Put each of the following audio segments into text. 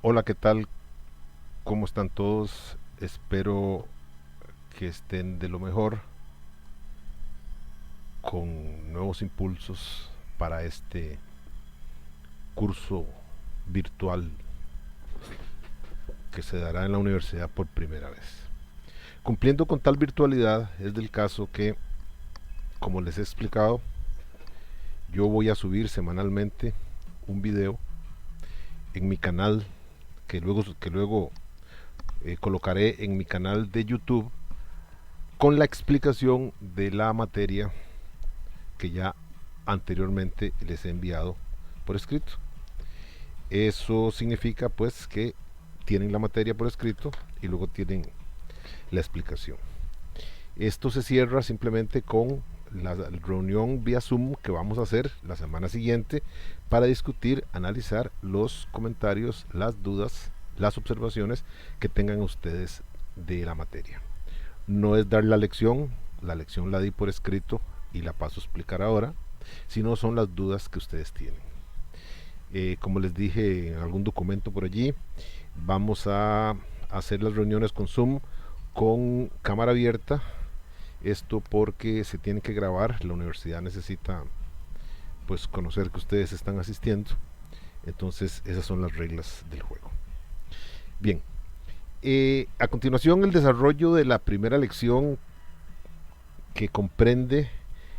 Hola, ¿qué tal? ¿Cómo están todos? Espero que estén de lo mejor, con nuevos impulsos para este curso virtual que se dará en la universidad por primera vez. Cumpliendo con tal virtualidad, es del caso que, como les he explicado, yo voy a subir semanalmente un video en mi canal que luego colocaré en mi canal de YouTube con la explicación de la materia que ya anteriormente les he enviado por escrito. Eso significa pues que tienen la materia por escrito y luego tienen la explicación. Esto se cierra simplemente con la reunión vía Zoom que vamos a hacer la semana siguiente para discutir, analizar los comentarios, las dudas, las observaciones que tengan ustedes de la materia. No es dar la lección la di por escrito y la paso a explicar ahora, sino son las dudas que ustedes tienen. Como les dije en algún documento por allí, vamos a hacer las reuniones con Zoom con cámara abierta. Esto porque se tiene que grabar, la universidad necesita pues conocer que ustedes están asistiendo. Entonces esas son las reglas del juego. Bien, a continuación el desarrollo de la primera lección que comprende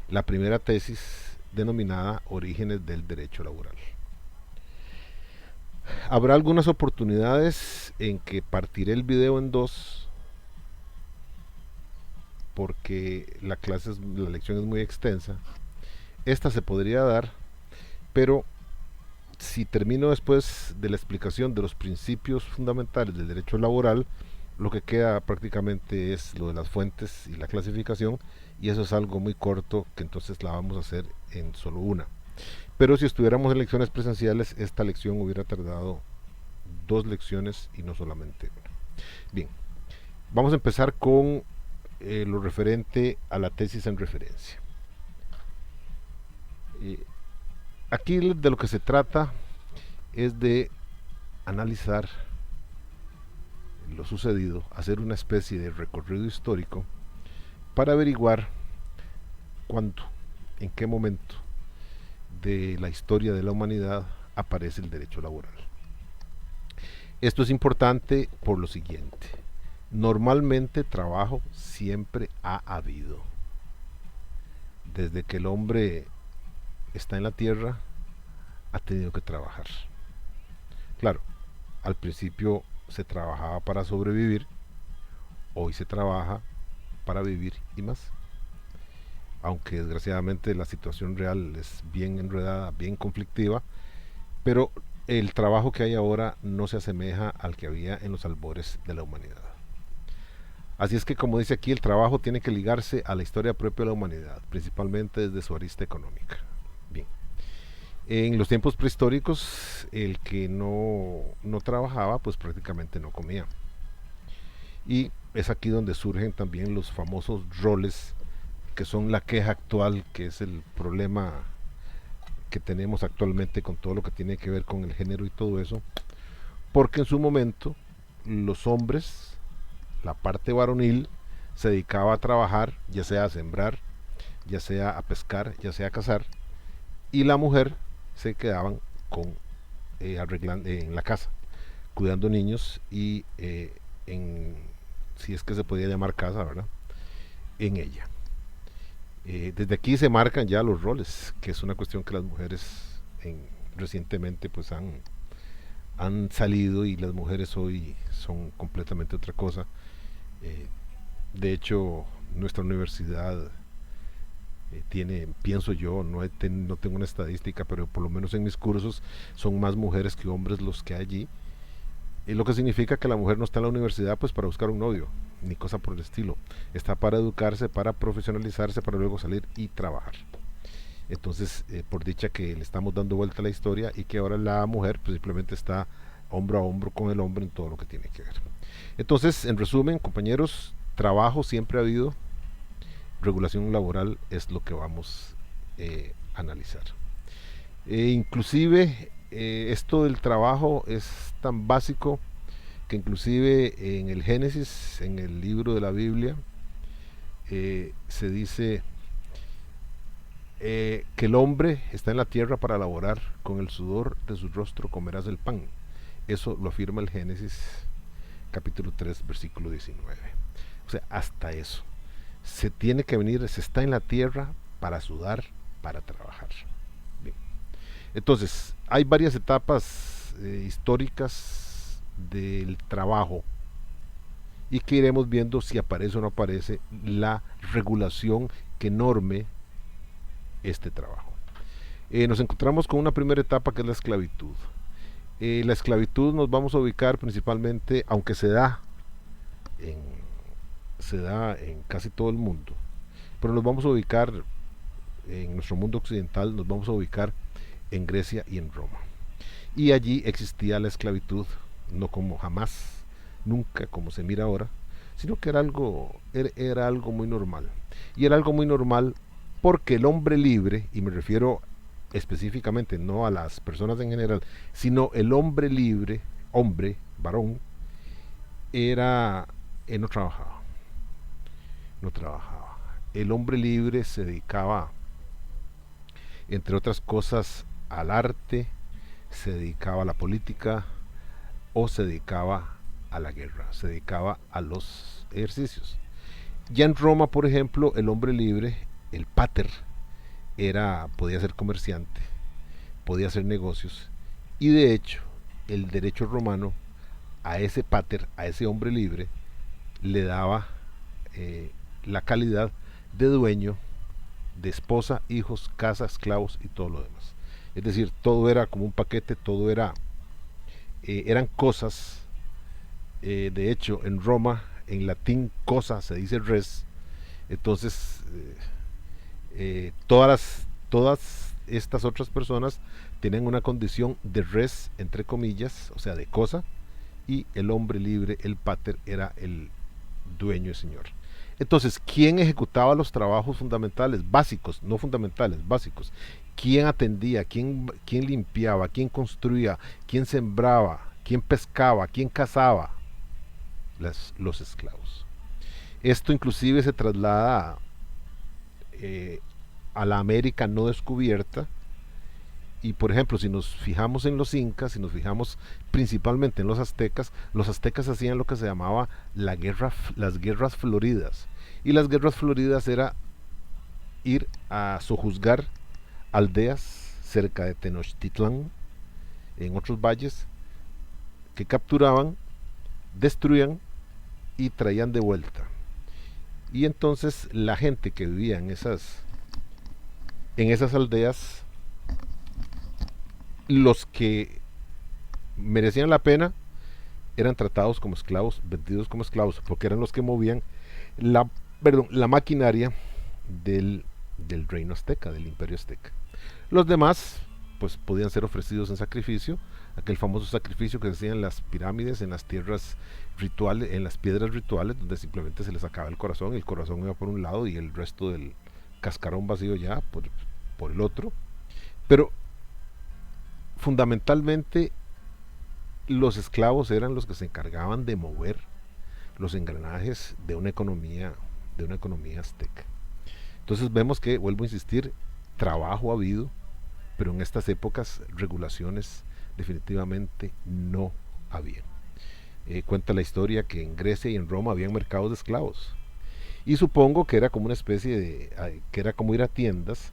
la primera tesis denominada Orígenes del Derecho Laboral. Habrá algunas oportunidades en que partiré el video en dos porque la lección es muy extensa. Esta se podría dar, pero si termino después de la explicación de los principios fundamentales del derecho laboral, lo que queda prácticamente es lo de las fuentes y la clasificación, y eso es algo muy corto que entonces la vamos a hacer en solo una. Pero si estuviéramos en lecciones presenciales, esta lección hubiera tardado dos lecciones y no solamente una. Bien, vamos a empezar con lo referente a la tesis en referencia. Eh, Aquí de lo que se trata es de analizar lo sucedido, hacer una especie de recorrido histórico para averiguar cuándo, en qué momento de la historia de la humanidad aparece el derecho laboral. Esto es importante por lo siguiente. Normalmente trabajo siempre ha habido. Desde que el hombre está en la tierra, ha tenido que trabajar. Claro, al principio se trabajaba para sobrevivir, hoy se trabaja para vivir y más. Aunque desgraciadamente la situación real es bien enredada, bien conflictiva, pero el trabajo que hay ahora no se asemeja al que había en los albores de la humanidad. Así es que, como dice aquí, el trabajo tiene que ligarse a la historia propia de la humanidad, principalmente desde su arista económica. Bien. En los tiempos prehistóricos, el que no trabajaba, pues prácticamente no comía. Y es aquí donde surgen también los famosos roles, que son la queja actual, que es el problema que tenemos actualmente con todo lo que tiene que ver con el género y todo eso, porque en su momento los hombres, la parte varonil, se dedicaba a trabajar, ya sea a sembrar, ya sea a pescar, ya sea a cazar, y la mujer se quedaban con arreglando en la casa, cuidando niños y en, si es que se podía llamar casa, ¿verdad? En ella. Desde aquí se marcan ya los roles, que es una cuestión que las mujeres recientemente pues han salido, y las mujeres hoy son completamente otra cosa. Eh, de hecho, nuestra universidad tiene, pienso yo, no tengo una estadística, pero por lo menos en mis cursos son más mujeres que hombres los que hay allí. Lo que significa que la mujer no está en la universidad pues para buscar un novio, ni cosa por el estilo. Está para educarse, para profesionalizarse, para luego salir y trabajar. Entonces, por dicha que le estamos dando vuelta a la historia, y que ahora la mujer pues simplemente está hombro a hombro con el hombre en todo lo que tiene que ver. Entonces, en resumen, compañeros, trabajo siempre ha habido, regulación laboral es lo que vamos a analizar. Inclusive, esto del trabajo es tan básico que inclusive en el Génesis, en el libro de la Biblia, se dice que el hombre está en la tierra para laborar, con el sudor de su rostro comerás el pan. Eso lo afirma el Génesis capítulo 3 versículo 19. O sea, hasta eso. Se tiene que venir, se está en la tierra para sudar, para trabajar. Bien. Entonces, hay varias etapas históricas del trabajo y que iremos viendo si aparece o no aparece la regulación que norme este trabajo. Nos encontramos con una primera etapa que es la esclavitud. La esclavitud nos vamos a ubicar principalmente, aunque en, se da en casi todo el mundo, pero nos vamos a ubicar en nuestro mundo occidental, nos vamos a ubicar en Grecia y en Roma. Y allí existía la esclavitud, no como jamás, nunca como se mira ahora, sino que era algo muy normal. Y era algo muy normal porque el hombre libre, y me refiero específicamente no a las personas en general, sino el hombre libre, hombre, varón, no trabajaba. No trabajaba. El hombre libre se dedicaba, entre otras cosas, al arte, se dedicaba a la política o se dedicaba a la guerra, se dedicaba a los ejercicios. Ya en Roma, por ejemplo, el hombre libre, el pater, podía ser comerciante, podía hacer negocios, y de hecho el derecho romano a ese pater, a ese hombre libre, le daba la calidad de dueño de esposa, hijos, casa, esclavos y todo lo demás. Es decir, todo era como un paquete, todo eran cosas. De hecho, en Roma, en latín, cosa se dice res. Entonces, todas estas otras personas tienen una condición de res, entre comillas, o sea, de cosa, y el hombre libre, el pater, era el dueño y señor. Entonces, ¿quién ejecutaba los trabajos fundamentales, básicos, no fundamentales, básicos? ¿Quién atendía? ¿Quién limpiaba? ¿Quién construía? ¿Quién sembraba? ¿Quién pescaba? ¿Quién cazaba? Los esclavos. Esto inclusive se traslada a la América no descubierta. Y por ejemplo, si nos fijamos en los incas, si nos fijamos principalmente en los aztecas hacían lo que se llamaba las guerras floridas. Y las guerras floridas era ir a sojuzgar aldeas cerca de Tenochtitlán, en otros valles, que capturaban, destruían y traían de vuelta. Y entonces la gente que vivía en esas aldeas, los que merecían la pena eran tratados como esclavos, vendidos como esclavos, porque eran los que movían la maquinaria del reino azteca, del imperio azteca. Los demás pues podían ser ofrecidos en sacrificio, aquel famoso sacrificio que se hacía en las pirámides, en las tierras rituales, en las piedras rituales, donde simplemente se les sacaba el corazón iba por un lado y el resto del cascarón vacío ya por el otro. Pero fundamentalmente los esclavos eran los que se encargaban de mover los engranajes de una economía azteca. Entonces vemos que, vuelvo a insistir, trabajo ha habido, pero en estas épocas regulaciones definitivamente no había. Cuenta la historia que en Grecia y en Roma habían mercados de esclavos. Y supongo que era como una especie que era como ir a tiendas,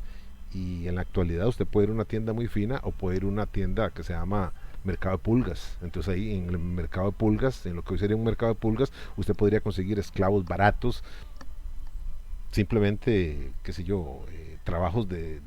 y en la actualidad usted puede ir a una tienda muy fina o puede ir a una tienda que se llama mercado de pulgas. Entonces ahí en el mercado de pulgas, en lo que hoy sería un mercado de pulgas, usted podría conseguir esclavos baratos, simplemente, qué sé yo, trabajos de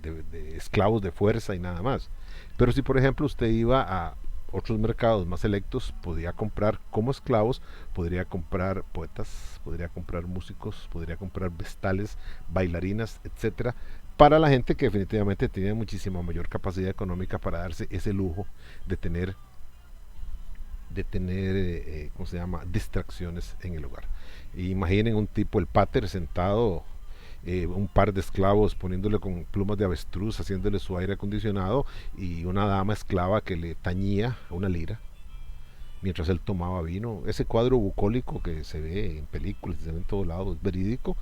esclavos de fuerza y nada más. Pero si por ejemplo usted iba a otros mercados más selectos, podría comprar como esclavos, podría comprar poetas, podría comprar músicos, podría comprar vestales, bailarinas, etcétera, para la gente que definitivamente tenía muchísima mayor capacidad económica para darse ese lujo de tener ¿cómo se llama?, distracciones en el hogar. Imaginen un tipo, el pater, sentado, un par de esclavos poniéndole con plumas de avestruz, haciéndole su aire acondicionado, y una dama esclava que le tañía una lira. mientras él tomaba vino. Ese cuadro bucólico que se ve en películas, se ve en todo lado, es verídico.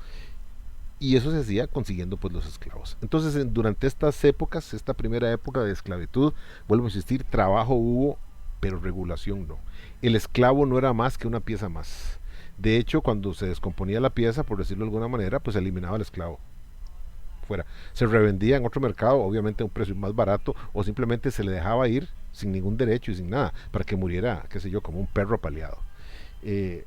Y eso se hacía consiguiendo pues los esclavos. Entonces durante estas épocas, esta primera época de esclavitud, vuelvo a insistir, trabajo hubo, pero regulación no. El esclavo no era más que una pieza más. De hecho, cuando se descomponía la pieza, por decirlo de alguna manera, pues se eliminaba el esclavo fuera. Se revendía en otro mercado, obviamente a un precio más barato, o simplemente se le dejaba ir sin ningún derecho y sin nada, para que muriera, qué sé yo, como un perro apaleado.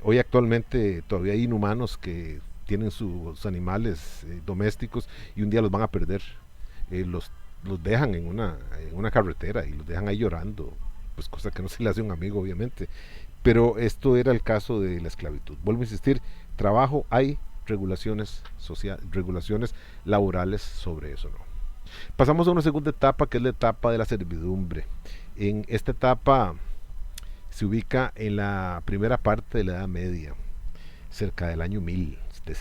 Hoy actualmente todavía hay inhumanos que tienen sus animales domésticos y un día los van a perder. Los dejan en una carretera y los dejan ahí llorando, pues cosa que no se le hace a un amigo, obviamente. Pero esto era el caso de la esclavitud. Vuelvo a insistir, trabajo hay, regulaciones sociales, regulaciones laborales sobre eso, ¿no? Pasamos a una segunda etapa, que es la etapa de la servidumbre. En esta etapa se ubica en la primera parte de la Edad Media, cerca del año 1000, de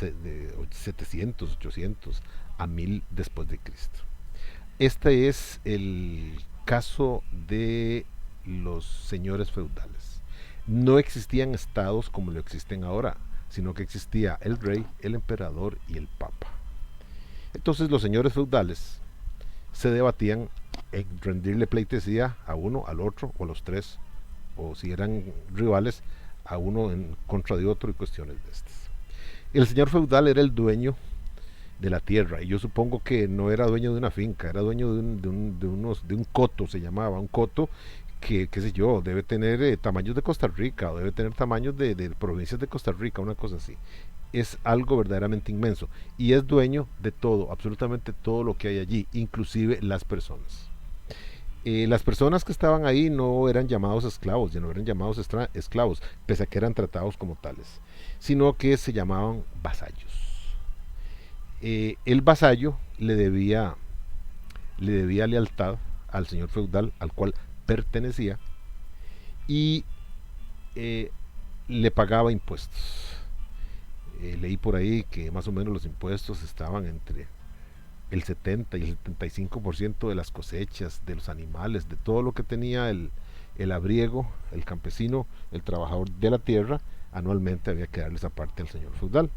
700, 800 a 1000 después de Cristo. Este es el caso de los señores feudales. No existían estados como lo existen ahora, sino que existía el rey, el emperador y el papa. Entonces los señores feudales se debatían en rendirle pleitesía a uno, al otro o a los tres, o si eran rivales, a uno en contra de otro y cuestiones de estas. El señor feudal era el dueño de la tierra, y yo supongo que no era dueño de una finca, era dueño de un coto, se llamaba, un coto que, qué sé yo, debe tener tamaños de Costa Rica, o debe tener tamaños de provincias de Costa Rica, una cosa así. Es algo verdaderamente inmenso, y es dueño de todo, absolutamente todo lo que hay allí, inclusive las personas. Las personas que estaban ahí no eran llamados esclavos, ya no eran llamados esclavos, pese a que eran tratados como tales, sino que se llamaban vasallos. El vasallo le debía lealtad al señor feudal al cual pertenecía y eh, le pagaba impuestos. Leí por ahí que más o menos los impuestos estaban entre el 70 y el 75% de las cosechas, de los animales, de todo lo que tenía el abriego, el campesino, el trabajador de la tierra, anualmente había que darle esa parte al señor feudal.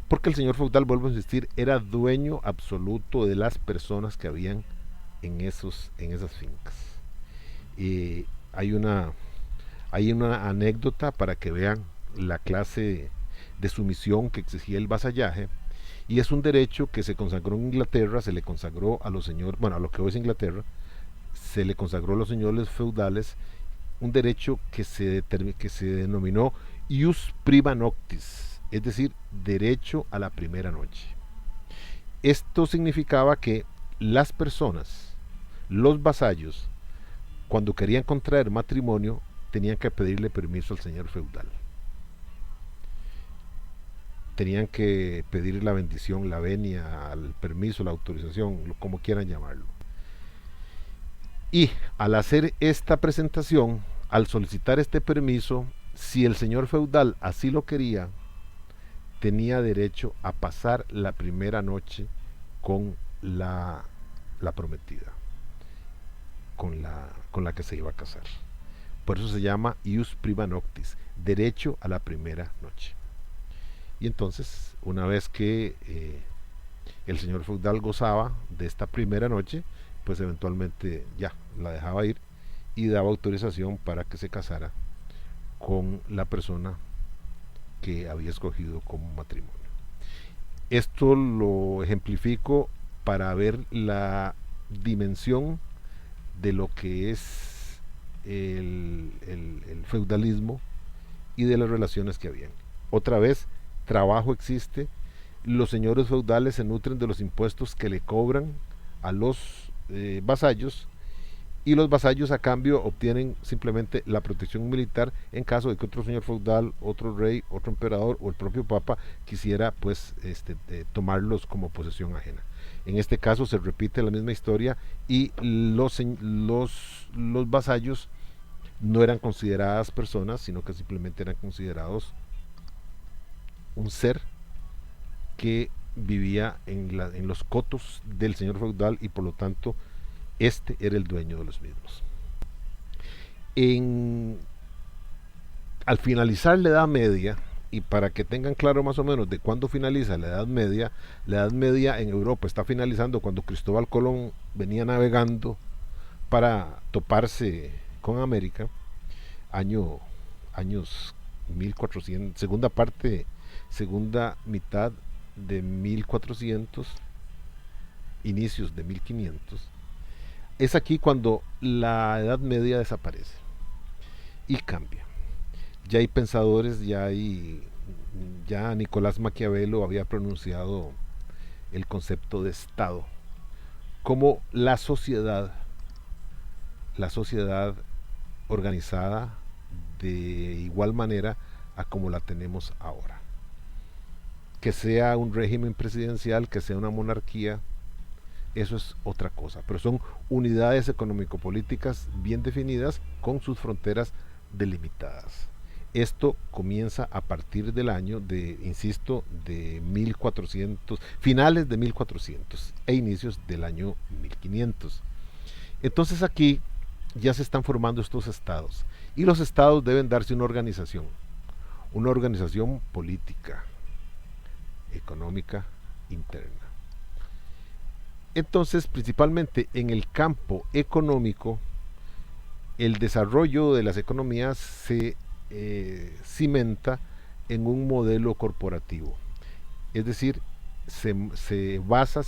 Porque el señor feudal, vuelvo a insistir, era dueño absoluto de las personas que habían en esas fincas. Y hay una anécdota para que vean la clase de sumisión que exigía el vasallaje, y es un derecho que se consagró en Inglaterra, se le consagró a los señores, bueno, a lo que hoy es Inglaterra, se le consagró a los señores feudales, un derecho que se denominó ius prima noctis, es decir, derecho a la primera noche. Esto significaba que las personas, los vasallos, cuando querían contraer matrimonio, tenían que pedirle permiso al señor feudal. Tenían que pedir la bendición, la venia, el permiso, la autorización, como quieran llamarlo. Y al hacer esta presentación, al solicitar este permiso, si el señor feudal así lo quería, tenía derecho a pasar la primera noche con la prometida, con la que se iba a casar. Por eso se llama ius prima noctis, derecho a la primera noche. Y entonces, una vez que el señor feudal gozaba de esta primera noche, pues eventualmente ya la dejaba ir y daba autorización para que se casara con la persona que había escogido como matrimonio. Esto lo ejemplifico para ver la dimensión de lo que es el feudalismo y de las relaciones que habían. Otra vez, trabajo existe, los señores feudales se nutren de los impuestos que le cobran a los vasallos, y los vasallos a cambio obtienen simplemente la protección militar en caso de que otro señor feudal, otro rey, otro emperador o el propio papa quisiera pues tomarlos como posesión ajena. En este caso se repite la misma historia, y los vasallos no eran consideradas personas, sino que simplemente eran considerados un ser que vivía en los cotos del señor feudal, y por lo tanto este era el dueño de los mismos. En Al finalizar la Edad Media, y para que tengan claro más o menos de cuándo finaliza la Edad Media en Europa está finalizando cuando Cristóbal Colón venía navegando para toparse con América, año, años 1400, segunda mitad de 1400, inicios de 1500. Es aquí cuando la Edad Media desaparece y cambia. Ya hay pensadores, ya Nicolás Maquiavelo había pronunciado el concepto de Estado como la sociedad organizada de igual manera a como la tenemos ahora. Que sea un régimen presidencial, que sea una monarquía, eso es otra cosa, pero son unidades económico-políticas bien definidas con sus fronteras delimitadas. Esto comienza a partir del año insisto, de 1400, finales de 1400 e inicios del año 1500. Entonces aquí ya se están formando estos estados y los estados deben darse una organización política, económica, interna. Entonces, principalmente en el campo económico, el desarrollo de las economías se cimenta en un modelo corporativo. Es decir, se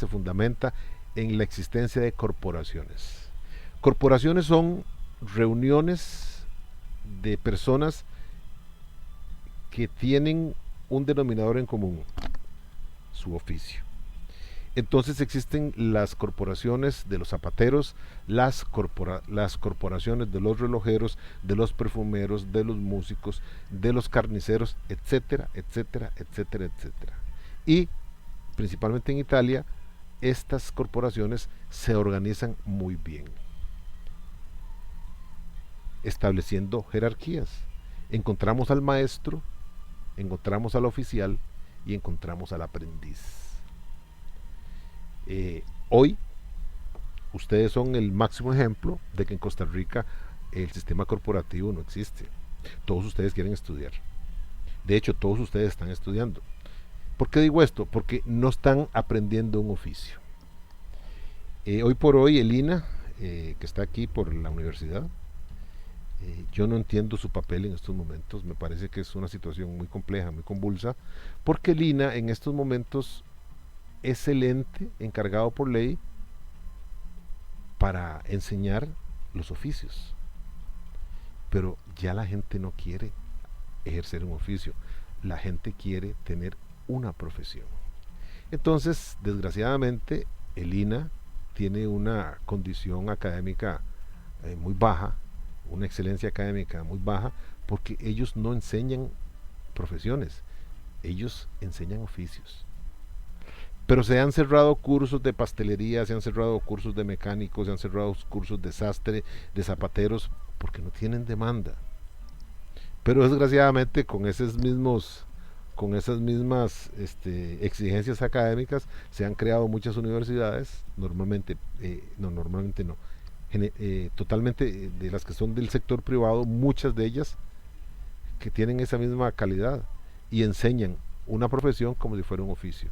fundamenta en la existencia de corporaciones. Corporaciones son reuniones de personas que tienen un denominador en común, su oficio. Entonces existen las corporaciones de los zapateros, las corporaciones de los relojeros, de los perfumeros, de los músicos, de los carniceros, etcétera, etcétera, etcétera, etcétera. Y principalmente en Italia, estas corporaciones se organizan muy bien, estableciendo jerarquías. Encontramos al maestro, encontramos al oficial y encontramos al aprendiz. Hoy ustedes son el máximo ejemplo de que en Costa Rica el sistema corporativo no existe. Todos ustedes quieren estudiar. De hecho, todos ustedes están estudiando. ¿Por qué digo esto? Porque no están aprendiendo un oficio. Hoy por hoy el INA, que está aquí por la universidad, yo no entiendo su papel en estos momentos. Me parece que es una situación muy compleja, muy convulsa, porque el INA en estos momentos es el ente encargado por ley para enseñar los oficios. Pero ya la gente no quiere ejercer un oficio, la gente quiere tener una profesión. Entonces, desgraciadamente, el INA tiene una condición académica muy baja, una excelencia académica muy baja, porque ellos no enseñan profesiones, ellos enseñan oficios. Pero se han cerrado cursos de pastelería, se han cerrado cursos de mecánicos, se han cerrado cursos de sastre, de zapateros, porque no tienen demanda. Pero desgraciadamente con esas mismas exigencias académicas se han creado muchas universidades, totalmente de las que son del sector privado, muchas de ellas que tienen esa misma calidad y enseñan una profesión como si fuera un oficio.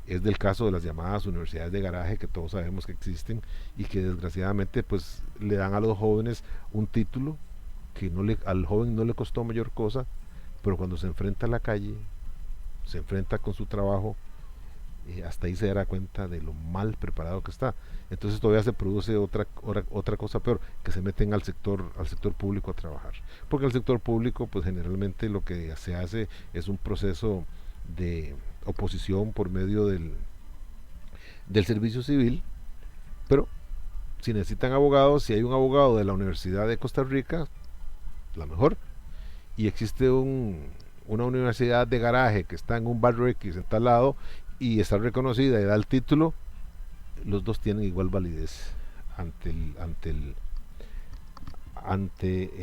Es del caso de las llamadas universidades de garaje, que todos sabemos que existen y que desgraciadamente pues le dan a los jóvenes un título que al joven no le costó mayor cosa, pero cuando se enfrenta a la calle, se enfrenta con su trabajo, hasta ahí se dará cuenta de lo mal preparado que está. Entonces todavía se produce otra cosa peor, que se meten al sector público a trabajar, porque en el sector público pues generalmente lo que se hace es un proceso de oposición por medio del servicio civil. Pero si necesitan abogados, si hay un abogado de la Universidad de Costa Rica, la mejor, y existe una universidad de garaje que está en un barrio X, está al lado, y está reconocida y da el título, los dos tienen igual validez ante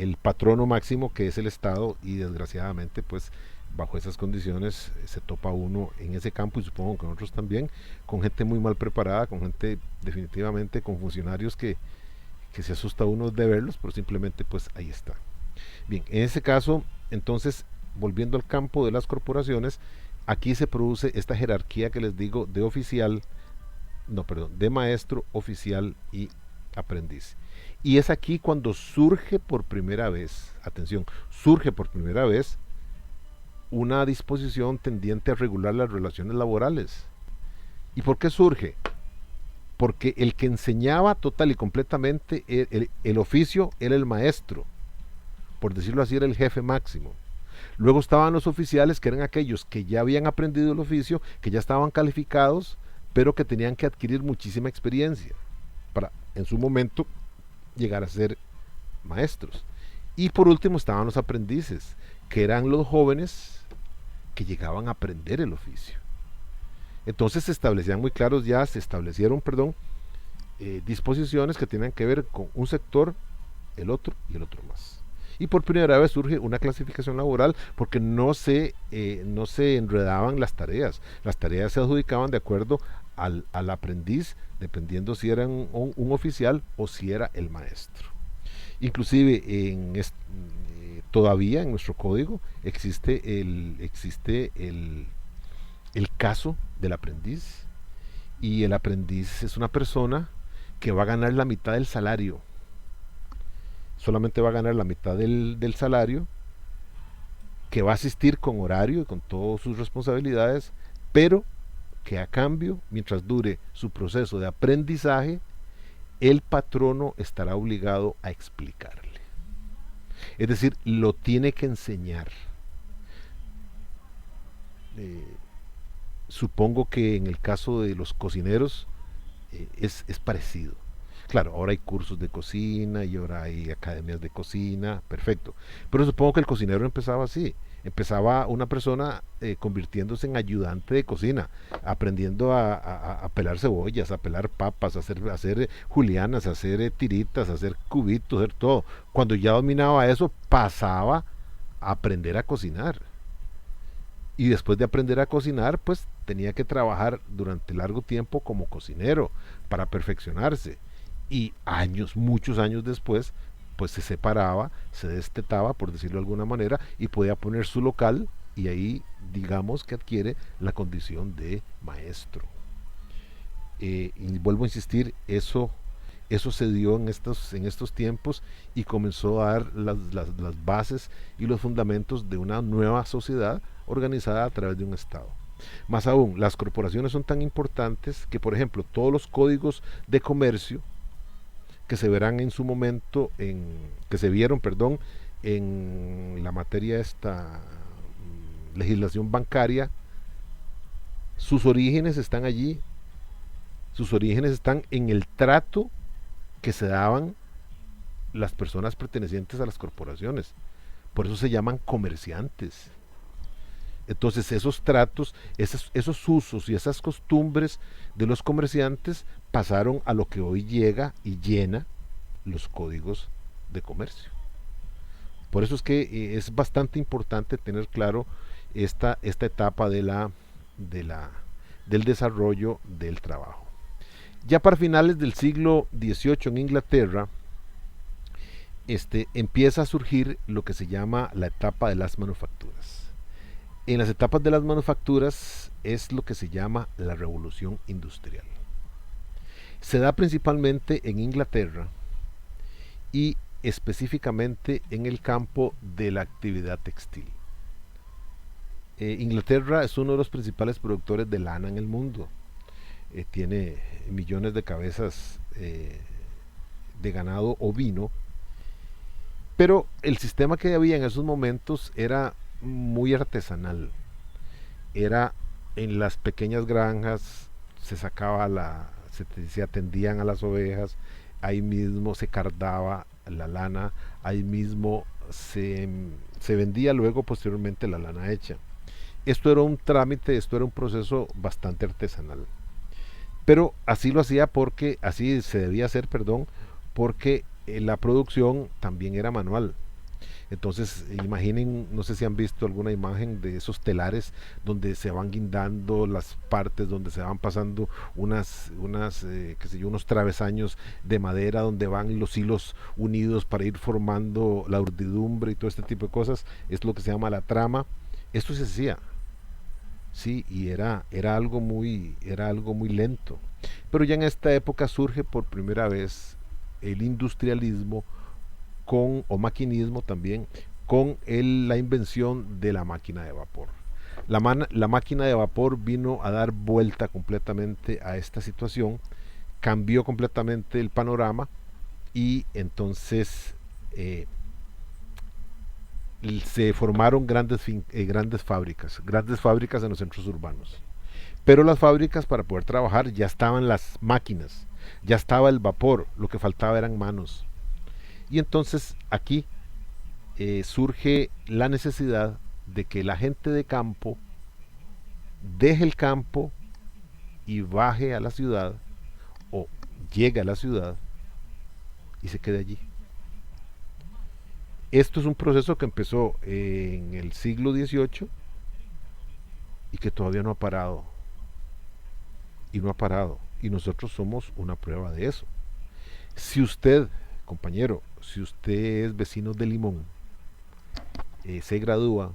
el patrono máximo, que es el Estado, y desgraciadamente pues bajo esas condiciones se topa uno en ese campo, y supongo que nosotros también, con gente muy mal preparada, con gente definitivamente, con funcionarios que se asusta uno de verlos, pero simplemente pues ahí está. Bien, en ese caso, entonces, volviendo al campo de las corporaciones, aquí se produce esta jerarquía que les digo de oficial, no, perdón, de maestro, oficial y aprendiz. Y es aquí cuando surge por primera vez, atención, surge por primera vez una disposición tendiente a regular las relaciones laborales. ¿Y por qué surge? Porque el que enseñaba total y completamente el oficio era el maestro, por decirlo así, era el jefe máximo. Luego estaban los oficiales, que eran aquellos que ya habían aprendido el oficio, que ya estaban calificados, pero que tenían que adquirir muchísima experiencia para, en su momento, llegar a ser maestros. Y por último estaban los aprendices, que eran los jóvenes que llegaban a aprender el oficio. Entonces se establecían muy claros ya, se establecieron, perdón, disposiciones que tenían que ver con un sector, el otro y el otro más. Y por primera vez surge una clasificación laboral porque no se enredaban las tareas. Las tareas se adjudicaban de acuerdo al aprendiz, dependiendo si era un oficial o si era el maestro. Inclusive todavía en nuestro código existe el caso del aprendiz, y el aprendiz es una persona que va a ganar la mitad del salario, solamente va a ganar la mitad del salario, que va a asistir con horario y con todas sus responsabilidades, pero que a cambio, mientras dure su proceso de aprendizaje, el patrono estará obligado a explicarle. Es decir, lo tiene que enseñar. Supongo que en el caso de los cocineros es parecido. Claro, ahora hay cursos de cocina y ahora hay academias de cocina, perfecto. Pero supongo que el cocinero empezaba así. Empezaba una persona convirtiéndose en ayudante de cocina, aprendiendo a pelar cebollas, a pelar papas, a hacer julianas, a hacer tiritas, a hacer cubitos, a hacer todo. Cuando ya dominaba eso, pasaba a aprender a cocinar. Y después de aprender a cocinar, pues tenía que trabajar durante largo tiempo como cocinero para perfeccionarse. Y años, muchos años después, pues se separaba, se destetaba, por decirlo de alguna manera, y podía poner su local, y ahí digamos que adquiere la condición de maestro. Y vuelvo a insistir, eso se dio en estos tiempos y comenzó a dar las bases y los fundamentos de una nueva sociedad organizada a través de un Estado. Más aún, las corporaciones son tan importantes que, por ejemplo, todos los códigos de comercio que se verán en su momento, que se vieron, perdón, en la materia de esta legislación bancaria, sus orígenes están allí, sus orígenes están en el trato que se daban las personas pertenecientes a las corporaciones. Por eso se llaman comerciantes. Entonces esos tratos, esos usos y esas costumbres de los comerciantes pasaron a lo que hoy llega y llena los códigos de comercio. Por eso es que es bastante importante tener claro esta etapa del desarrollo del trabajo. Ya para finales del siglo XVIII en Inglaterra, empieza a surgir lo que se llama la etapa de las manufacturas. En las etapas de las manufacturas es lo que se llama la revolución industrial. Se da principalmente en Inglaterra y específicamente en el campo de la actividad textil. Inglaterra es uno de los principales productores de lana en el mundo. Tiene millones de cabezas de ganado ovino, pero el sistema que había en esos momentos era muy artesanal. Era en las pequeñas granjas, se atendían a las ovejas, ahí mismo se cardaba la lana, ahí mismo se vendía luego posteriormente la lana hecha. Esto era un trámite, esto era un proceso bastante artesanal. Pero así lo hacía así se debía hacer, perdón, porque la producción también era manual. Entonces, imaginen, no sé si han visto alguna imagen de esos telares donde se van guindando las partes, donde se van pasando qué sé yo, unos travesaños de madera, donde van los hilos unidos para ir formando la urdidumbre y todo este tipo de cosas. Es lo que se llama la trama. Esto se hacía, sí, y era algo muy lento. Pero ya en esta época surge por primera vez el industrialismo o maquinismo también, con la invención de la máquina de vapor. La máquina de vapor vino a dar vuelta completamente a esta situación, cambió completamente el panorama y entonces se formaron grandes fábricas en los centros urbanos. Pero las fábricas, para poder trabajar, ya estaban las máquinas, ya estaba el vapor, lo que faltaba eran manos. Y entonces aquí surge la necesidad de que la gente de campo deje el campo y baje a la ciudad o llegue a la ciudad y se quede allí. Esto es un proceso que empezó en el siglo XVIII y que todavía no ha parado. Y no ha parado. Y nosotros somos una prueba de eso. Si usted, compañero, si usted es vecino de Limón, se gradúa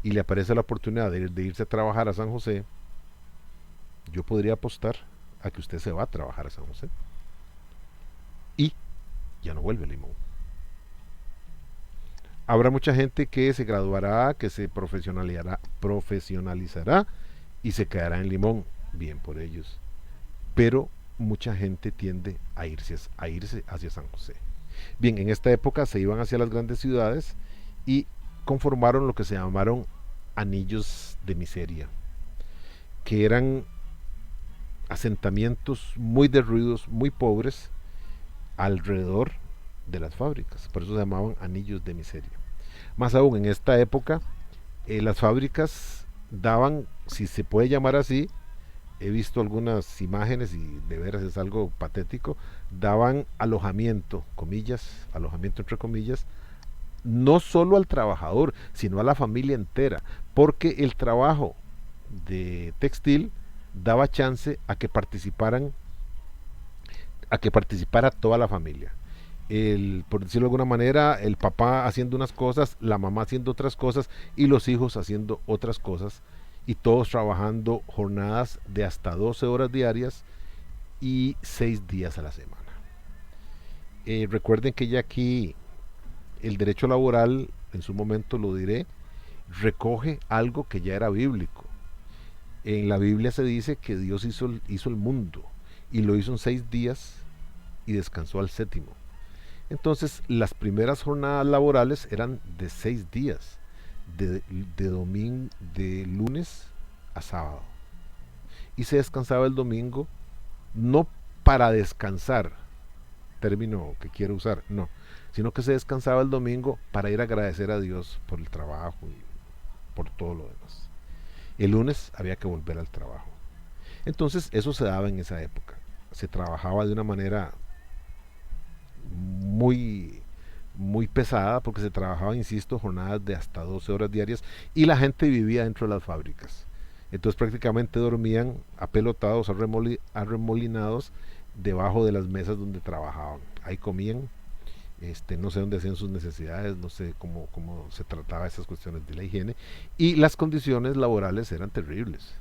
y le aparece la oportunidad de irse a trabajar a San José, yo podría apostar a que usted se va a trabajar a San José y ya no vuelve a Limón. Habrá mucha gente que se graduará, que se profesionalizará y se quedará en Limón, bien por ellos. Pero mucha gente tiende a irse hacia San José. Bien, en esta época se iban hacia las grandes ciudades y conformaron lo que se llamaron anillos de miseria, que eran asentamientos muy derruidos, muy pobres, alrededor de las fábricas. Por eso se llamaban anillos de miseria. Más aún, en esta época, las fábricas daban, si se puede llamar así, he visto algunas imágenes y de veras es algo patético, daban alojamiento, comillas, alojamiento entre comillas, no solo al trabajador, sino a la familia entera, porque el trabajo de textil daba chance a que participara toda la familia. Por decirlo de alguna manera, el papá haciendo unas cosas, la mamá haciendo otras cosas y los hijos haciendo otras cosas y todos trabajando jornadas de hasta 12 horas diarias y 6 días a la semana. Recuerden que ya aquí el derecho laboral, en su momento lo diré, recoge algo que ya era bíblico. En la Biblia se dice que Dios hizo el mundo y lo hizo en 6 días y descansó al séptimo. Entonces las primeras jornadas laborales eran de 6 días, de lunes a sábado. Y se descansaba el domingo, no para descansar, término que quiero usar, no, sino que se descansaba el domingo para ir a agradecer a Dios por el trabajo y por todo lo demás. El lunes había que volver al trabajo. Entonces eso se daba en esa época. Se trabajaba de una manera muy, muy pesada porque se trabajaba, insisto, jornadas de hasta 12 horas diarias y la gente vivía dentro de las fábricas. Entonces prácticamente dormían apelotados, arremolinados debajo de las mesas donde trabajaban. Ahí comían, no sé dónde hacían sus necesidades, no sé cómo se trataba esas cuestiones de la higiene y las condiciones laborales eran terribles.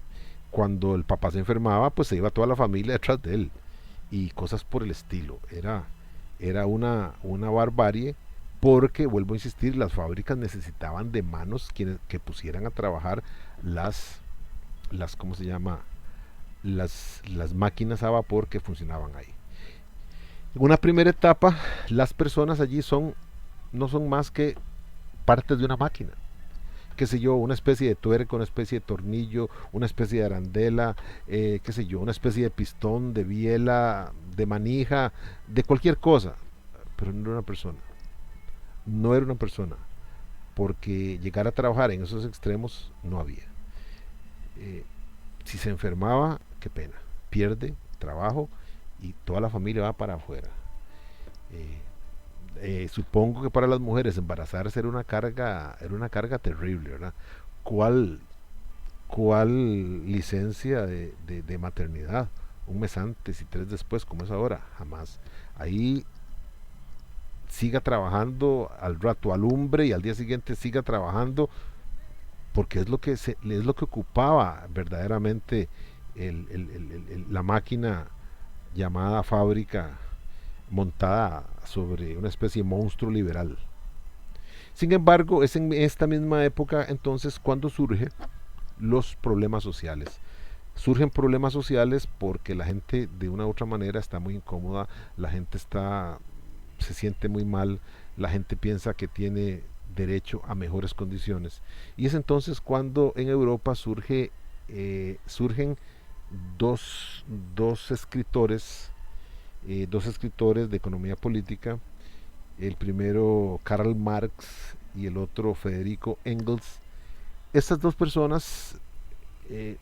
Cuando el papá se enfermaba, pues se iba toda la familia detrás de él y cosas por el estilo. Era una barbarie porque, vuelvo a insistir, las fábricas necesitaban de manos que pusieran a trabajar ¿cómo se llama? Las máquinas a vapor que funcionaban ahí. En una primera etapa, las personas allí no son más que partes de una máquina. Qué sé yo, una especie de tuerca, una especie de tornillo, una especie de arandela, qué sé yo, una especie de pistón, de biela, de manija, de cualquier cosa. Pero no era una persona. No era una persona. Porque llegar a trabajar en esos extremos no había. Si se enfermaba, qué pena. Pierde trabajo y toda la familia va para afuera. Supongo que para las mujeres embarazarse era una carga terrible, ¿verdad? ¿Cuál, cuál licencia de maternidad? Un mes antes y 3 después, como es ahora, jamás. Ahí siga trabajando, al rato alumbre y al día siguiente siga trabajando, porque es lo que ocupaba verdaderamente la máquina llamada fábrica, montada sobre una especie de monstruo liberal. Sin embargo, es en esta misma época entonces cuando surgen los problemas sociales. Surgen problemas sociales porque la gente de una u otra manera está muy incómoda, la gente se siente muy mal, la gente piensa que tiene derecho a mejores condiciones. Y es entonces cuando en Europa surgen dos, dos escritores, dos escritores de economía política, el primero Karl Marx y el otro Federico Engels. Estas dos personas eh,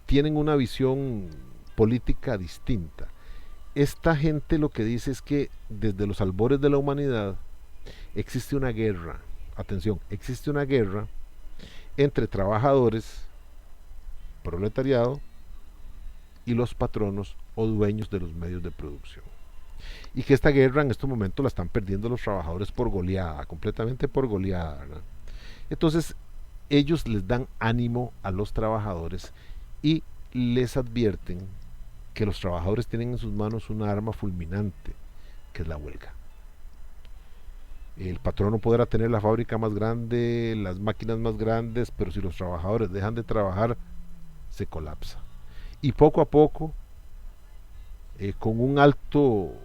tienen una visión política distinta. Esta gente lo que dice es que desde los albores de la humanidad existe una guerra, atención, existe una guerra entre trabajadores, proletariado, y los patronos o dueños de los medios de producción. Y que esta guerra en estos momentos la están perdiendo los trabajadores por goleada, completamente por goleada, ¿verdad? Entonces, ellos les dan ánimo a los trabajadores y les advierten que los trabajadores tienen en sus manos una arma fulminante, que es la huelga. El patrono podrá tener la fábrica más grande, las máquinas más grandes, pero si los trabajadores dejan de trabajar, se colapsa. Y poco a poco, con un alto,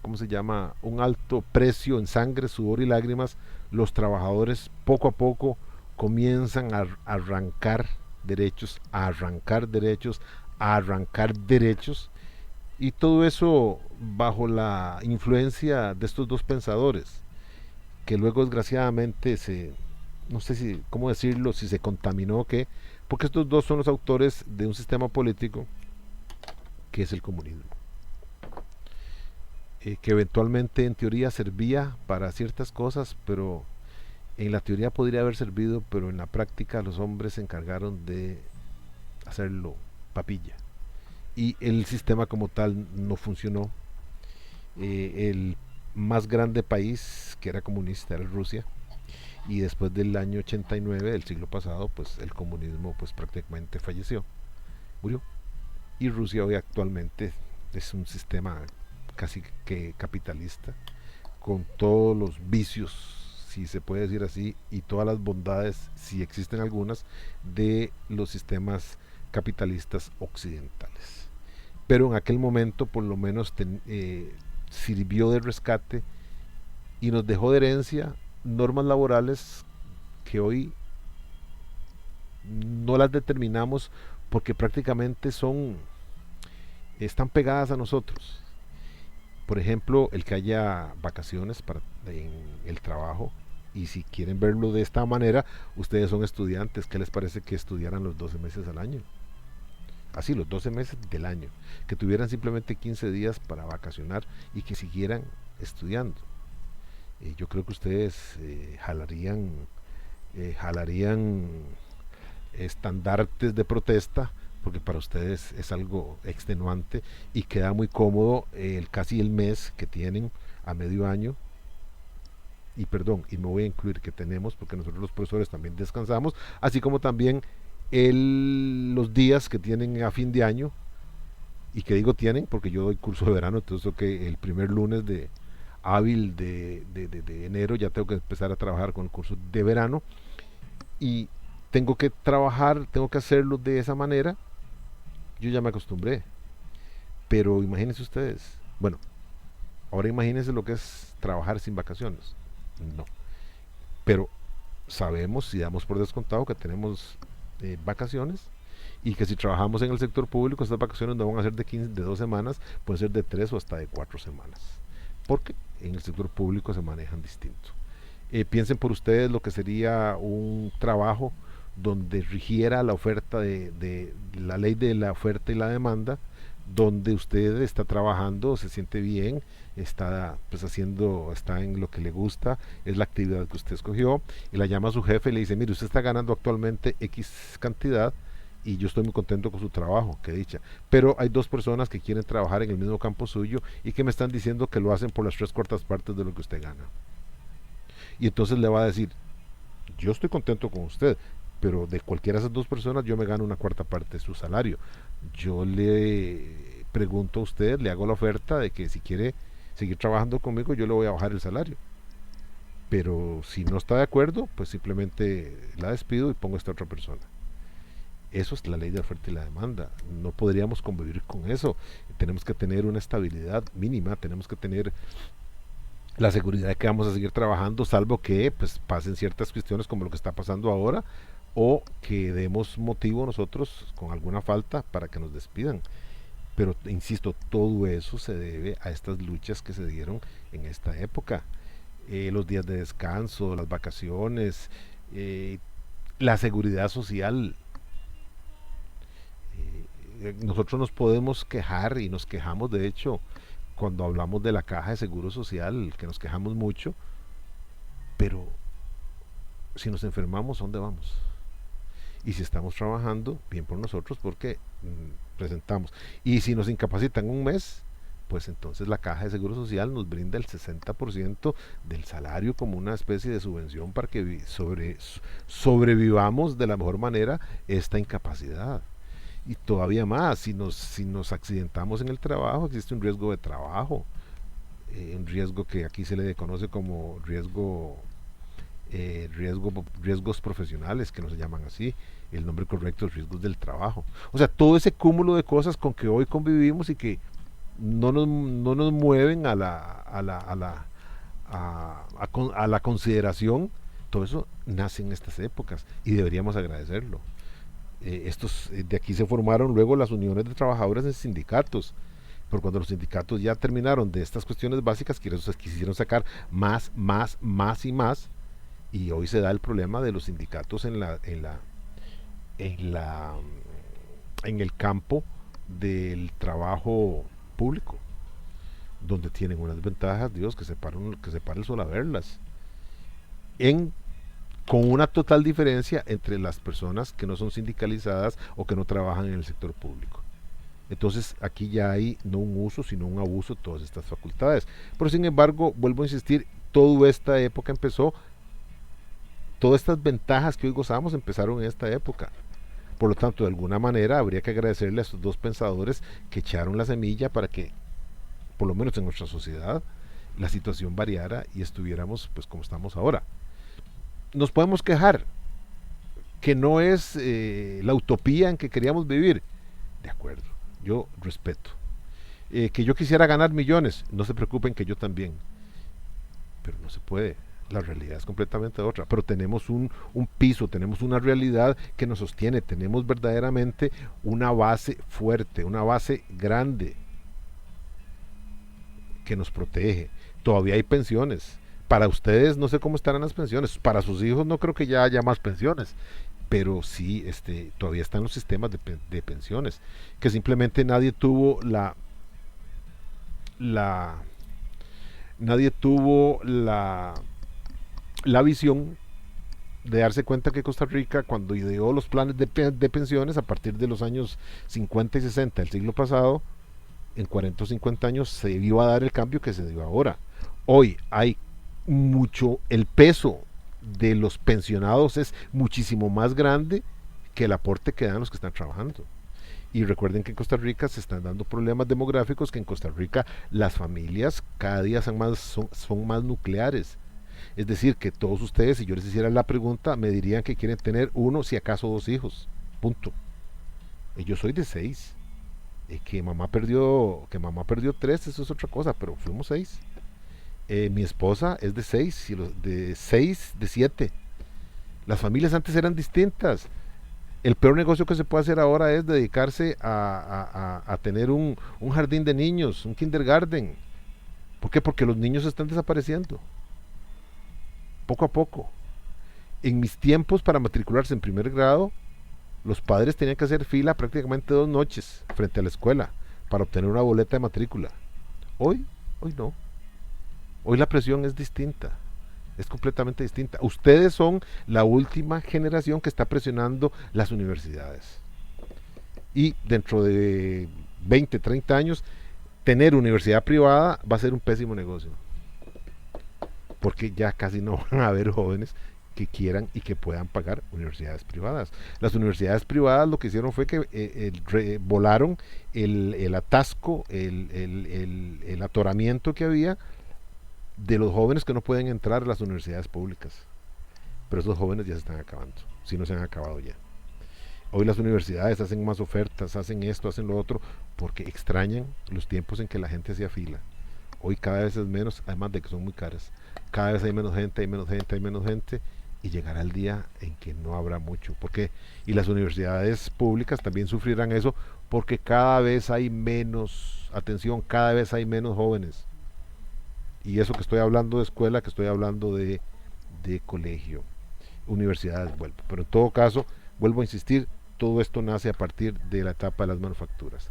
¿cómo se llama? Un alto precio en sangre, sudor y lágrimas, los trabajadores poco a poco comienzan a arrancar derechos, a arrancar derechos, a arrancar derechos, y todo eso bajo la influencia de estos dos pensadores, que luego desgraciadamente no sé si, cómo decirlo, si se contaminó o qué, porque estos dos son los autores de un sistema político que es el comunismo, que eventualmente en teoría servía para ciertas cosas, pero en la teoría podría haber servido, pero en la práctica los hombres se encargaron de hacerlo papilla. Y el sistema como tal no funcionó. El más grande país que era comunista era Rusia, y después del año 89 del siglo pasado, pues el comunismo pues prácticamente falleció, murió. Y Rusia hoy actualmente es un sistema casi que capitalista, con todos los vicios, si se puede decir así, y todas las bondades, si existen algunas, de los sistemas capitalistas occidentales. Pero en aquel momento por lo menos sirvió de rescate y nos dejó de herencia normas laborales que hoy no las determinamos porque prácticamente están pegadas a nosotros. Por ejemplo, el que haya vacaciones en el trabajo, y si quieren verlo de esta manera, ustedes son estudiantes, ¿qué les parece que estudiaran los 12 meses al año? Así, los 12 meses del año, que tuvieran simplemente 15 días para vacacionar y que siguieran estudiando. Yo creo que ustedes jalarían estandartes de protesta, porque para ustedes es algo extenuante y queda muy cómodo casi el mes que tienen a medio año. Y perdón, y me voy a incluir que tenemos, porque nosotros los profesores también descansamos, así como también los días que tienen a fin de año, y que digo tienen porque yo doy curso de verano, entonces que el primer lunes de hábil de enero ya tengo que empezar a trabajar con el curso de verano, y tengo que trabajar, tengo que hacerlo de esa manera. Yo ya me acostumbré, pero imagínense ustedes, bueno, ahora imagínense lo que es trabajar sin vacaciones. No, pero sabemos, si damos por descontado que tenemos vacaciones, y que si trabajamos en el sector público estas vacaciones no van a ser de 15, de 2 semanas, pueden ser de 3 o hasta de 4 semanas, porque en el sector público se manejan distinto. Piensen por ustedes lo que sería un trabajo donde rigiera la oferta de la ley de la oferta y la demanda, donde usted está trabajando, se siente bien, está pues haciendo, está en lo que le gusta, es la actividad que usted escogió, y la llama a su jefe y le dice, mire, usted está ganando actualmente X cantidad y yo estoy muy contento con su trabajo, qué dicha. Pero hay dos personas que quieren trabajar en el mismo campo suyo y que me están diciendo que lo hacen por las 3/4 partes de lo que usted gana. Y entonces le va a decir, yo estoy contento con usted, pero de cualquiera de esas dos personas yo me gano 1/4 parte de su salario. Yo le pregunto a usted, le hago la oferta de que si quiere seguir trabajando conmigo, yo le voy a bajar el salario. Pero si no está de acuerdo, pues simplemente la despido y pongo a esta otra persona. Eso es la ley de oferta y la demanda. No podríamos convivir con eso. Tenemos que tener una estabilidad mínima, tenemos que tener la seguridad de que vamos a seguir trabajando, salvo que pues pasen ciertas cuestiones como lo que está pasando ahora, o que demos motivo nosotros con alguna falta para que nos despidan. Pero insisto, todo eso se debe a estas luchas que se dieron en esta época. Los días de descanso, las vacaciones, la seguridad social. Nosotros nos podemos quejar y nos quejamos, de hecho, cuando hablamos de la caja de seguro social, que nos quejamos mucho, pero si nos enfermamos, ¿a dónde vamos? Y si estamos trabajando, bien por nosotros, porque presentamos. Y si nos incapacitan un mes, pues entonces la caja de seguro social nos brinda el 60% del salario como una especie de subvención para que sobrevivamos de la mejor manera esta incapacidad. Y todavía más, si nos accidentamos en el trabajo, existe un riesgo de trabajo, un riesgo que aquí se le conoce como riesgos profesionales, que no se llaman así, el nombre correcto es riesgos del trabajo. O sea, todo ese cúmulo de cosas con que hoy convivimos y que no nos mueven a la consideración, todo eso nace en estas épocas y deberíamos agradecerlo. De aquí se formaron luego las uniones de trabajadores en sindicatos, pero cuando los sindicatos ya terminaron de estas cuestiones básicas, quisieron sacar más, más, más y más, y hoy se da el problema de los sindicatos en la en el campo del trabajo público, donde tienen unas ventajas, Dios, que separa el sol a verlas, en con una total diferencia entre las personas que no son sindicalizadas o que no trabajan en el sector público. Entonces aquí ya hay no un uso, sino un abuso de todas estas facultades. Pero sin embargo, vuelvo a insistir, toda esta época empezó, todas estas ventajas que hoy gozamos empezaron en esta época. Por lo tanto, de alguna manera habría que agradecerle a estos dos pensadores que echaron la semilla para que, por lo menos en nuestra sociedad, la situación variara y estuviéramos pues como estamos ahora. Nos podemos quejar que no es la utopía en que queríamos vivir. De acuerdo, yo respeto. Que yo quisiera ganar millones, no se preocupen que yo también. Pero no se puede. La realidad es completamente otra. Pero tenemos un piso, tenemos una realidad que nos sostiene. Tenemos verdaderamente una base fuerte, una base grande que nos protege. Todavía hay pensiones. Para ustedes no sé cómo estarán las pensiones. Para sus hijos no creo que ya haya más pensiones. Pero sí, todavía están los sistemas de pensiones. Que simplemente nadie tuvo nadie tuvo la visión de darse cuenta que Costa Rica, cuando ideó los planes de pensiones a partir de los años 50 y 60 del siglo pasado, en 40 o 50 años se iba a dar el cambio que se dio ahora. Hoy hay el peso de los pensionados es muchísimo más grande que el aporte que dan los que están trabajando. Y recuerden que en Costa Rica se están dando problemas demográficos, que en Costa Rica las familias cada día son más nucleares. Es decir, que todos ustedes, si yo les hiciera la pregunta, me dirían que quieren tener uno, si acaso dos hijos. Punto. Y yo soy de 6. Que mamá perdió 3, eso es otra cosa, pero fuimos 6. Mi esposa es de 6, de 7. Las familias antes eran distintas. El peor negocio que se puede hacer ahora es dedicarse a tener un jardín de niños, un kindergarten. ¿Por qué? Porque los niños están desapareciendo. Poco a poco. En mis tiempos, para matricularse en primer grado, los padres tenían que hacer fila prácticamente 2 noches frente a la escuela. para obtener una boleta de matrícula. Hoy no. Hoy la presión es distinta. Es completamente distinta. Ustedes son la última generación que está presionando las universidades. Y dentro de 20, 30 años, tener universidad privada va a ser un pésimo negocio. Porque ya casi no van a haber jóvenes que quieran y que puedan pagar universidades privadas. Las universidades privadas lo que hicieron fue que volaron el atasco, el atoramiento que había de los jóvenes que no pueden entrar a las universidades públicas. Pero esos jóvenes ya se están acabando, si no se han acabado ya. Hoy las universidades hacen más ofertas, hacen esto, hacen lo otro, porque extrañan los tiempos en que la gente hacía fila. Hoy cada vez es menos, además de que son muy caras. Cada vez hay menos gente, hay menos gente, hay menos gente, y llegará el día en que no habrá mucho. Porque, y las universidades públicas también sufrirán eso, porque cada vez hay menos, atención, cada vez hay menos jóvenes. Y eso que estoy hablando de escuela, que estoy hablando de colegio, universidades, vuelvo. Pero en todo caso, vuelvo a insistir, todo esto nace a partir de la etapa de las manufacturas.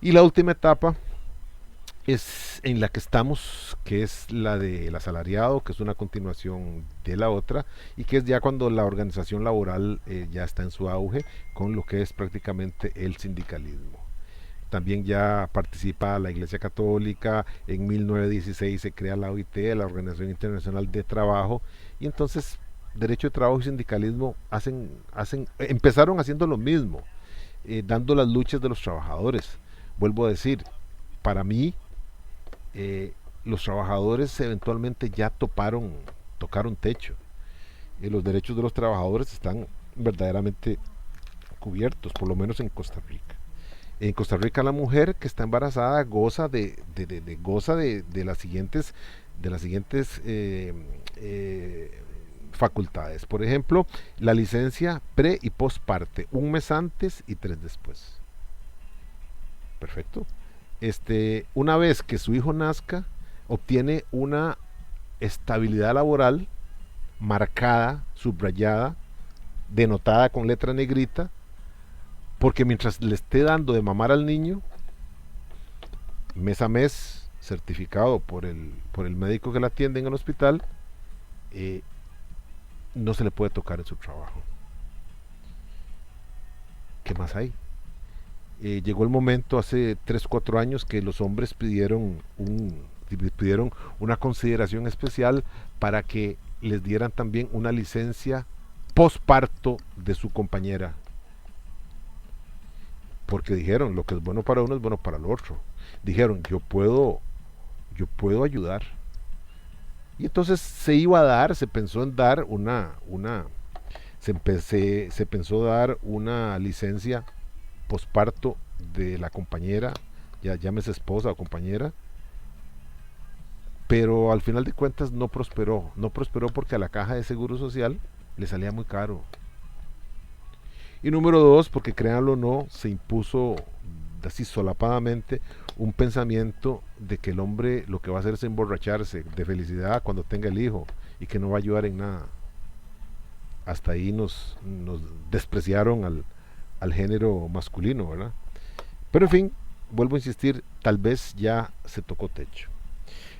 Y la última etapa es en la que estamos, que es la del asalariado, que es una continuación de la otra, y que es ya cuando la organización laboral ya está en su auge, con lo que es prácticamente el sindicalismo. También ya participa la Iglesia Católica, en 1916 se crea la OIT, la Organización Internacional de Trabajo, y entonces derecho de trabajo y sindicalismo empezaron haciendo lo mismo, dando las luchas de los trabajadores. Vuelvo a decir, para mí, los trabajadores eventualmente ya tocaron techo. Los derechos de los trabajadores están verdaderamente cubiertos, por lo menos en Costa Rica. En Costa Rica la mujer que está embarazada goza de las siguientes facultades. Por ejemplo, la licencia pre y postparte, un mes antes y 3 después. Perfecto. Una vez que su hijo nazca, obtiene una estabilidad laboral marcada, subrayada, denotada con letra negrita, porque mientras le esté dando de mamar al niño, mes a mes, certificado por el médico que la atiende en el hospital, no se le puede tocar en su trabajo. ¿Qué más hay? Llegó el momento hace 3-4 años que los hombres pidieron una consideración especial para que les dieran también una licencia posparto de su compañera, porque dijeron, lo que es bueno para uno es bueno para el otro. Dijeron, yo puedo ayudar. Y entonces se pensó en dar se pensó dar una licencia posparto de la compañera, ya llámese esposa o compañera, pero al final de cuentas no prosperó porque a la caja de seguro social le salía muy caro. Y número 2, porque créanlo o no, se impuso así solapadamente un pensamiento de que el hombre lo que va a hacer es emborracharse de felicidad cuando tenga el hijo y que no va a ayudar en nada. Hasta ahí nos despreciaron al género masculino, ¿verdad? Pero en fin, vuelvo a insistir, tal vez ya se tocó techo.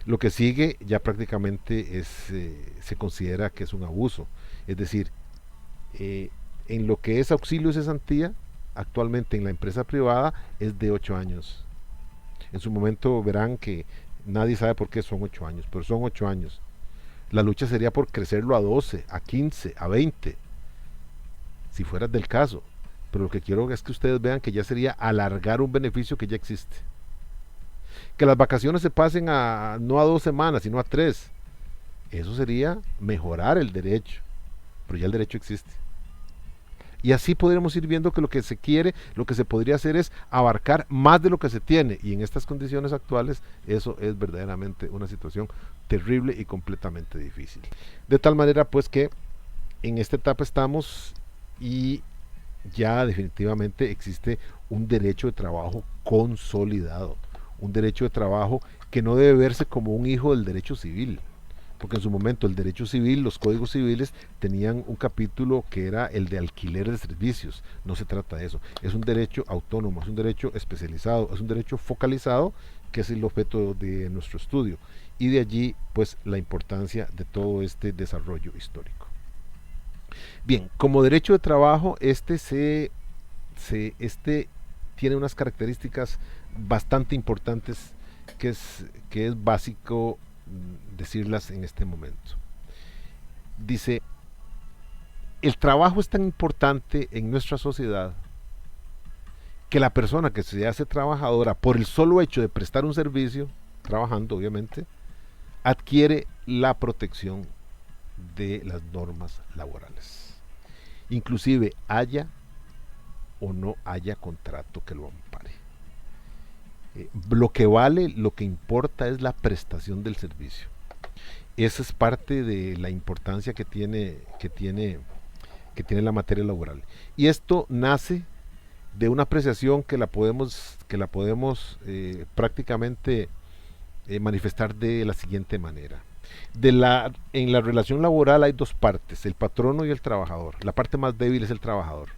Lo que sigue ya prácticamente se considera que es un abuso. Es decir, en lo que es auxilio y cesantía, actualmente en la empresa privada es de 8 años. En su momento verán que nadie sabe por qué son 8 años, pero son 8 años. La lucha sería por crecerlo a 12, a 15, a 20, si fuera del caso. Pero lo que quiero es que ustedes vean que ya sería alargar un beneficio que ya existe. Que las vacaciones se pasen no a 2 semanas, sino a 3. Eso sería mejorar el derecho. Pero ya el derecho existe. Y así podríamos ir viendo que lo que se quiere, lo que se podría hacer es abarcar más de lo que se tiene. Y en estas condiciones actuales, eso es verdaderamente una situación terrible y completamente difícil. De tal manera pues que en esta etapa estamos y ya definitivamente existe un derecho de trabajo consolidado. Un derecho de trabajo que no debe verse como un hijo del derecho civil. porque en su momento el derecho civil, los códigos civiles tenían un capítulo que era el de alquiler de servicios. No se trata de eso, es un derecho autónomo, es un derecho especializado, es un derecho focalizado, que es el objeto de nuestro estudio, y de allí pues la importancia de todo este desarrollo histórico. Bien, como derecho de trabajo, este tiene unas características bastante importantes que es básico decirlas en este momento. Dice, el trabajo es tan importante en nuestra sociedad que la persona que se hace trabajadora, por el solo hecho de prestar un servicio, trabajando obviamente, adquiere la protección de las normas laborales. Inclusive haya o no haya contrato que lo ampare. Lo que vale, lo que importa es la prestación del servicio. Esa es parte de la importancia que tiene la materia laboral. Y esto nace de una apreciación que la podemos prácticamente manifestar de la siguiente manera. En la relación laboral hay dos partes, el patrono y el trabajador. La parte más débil es el trabajador.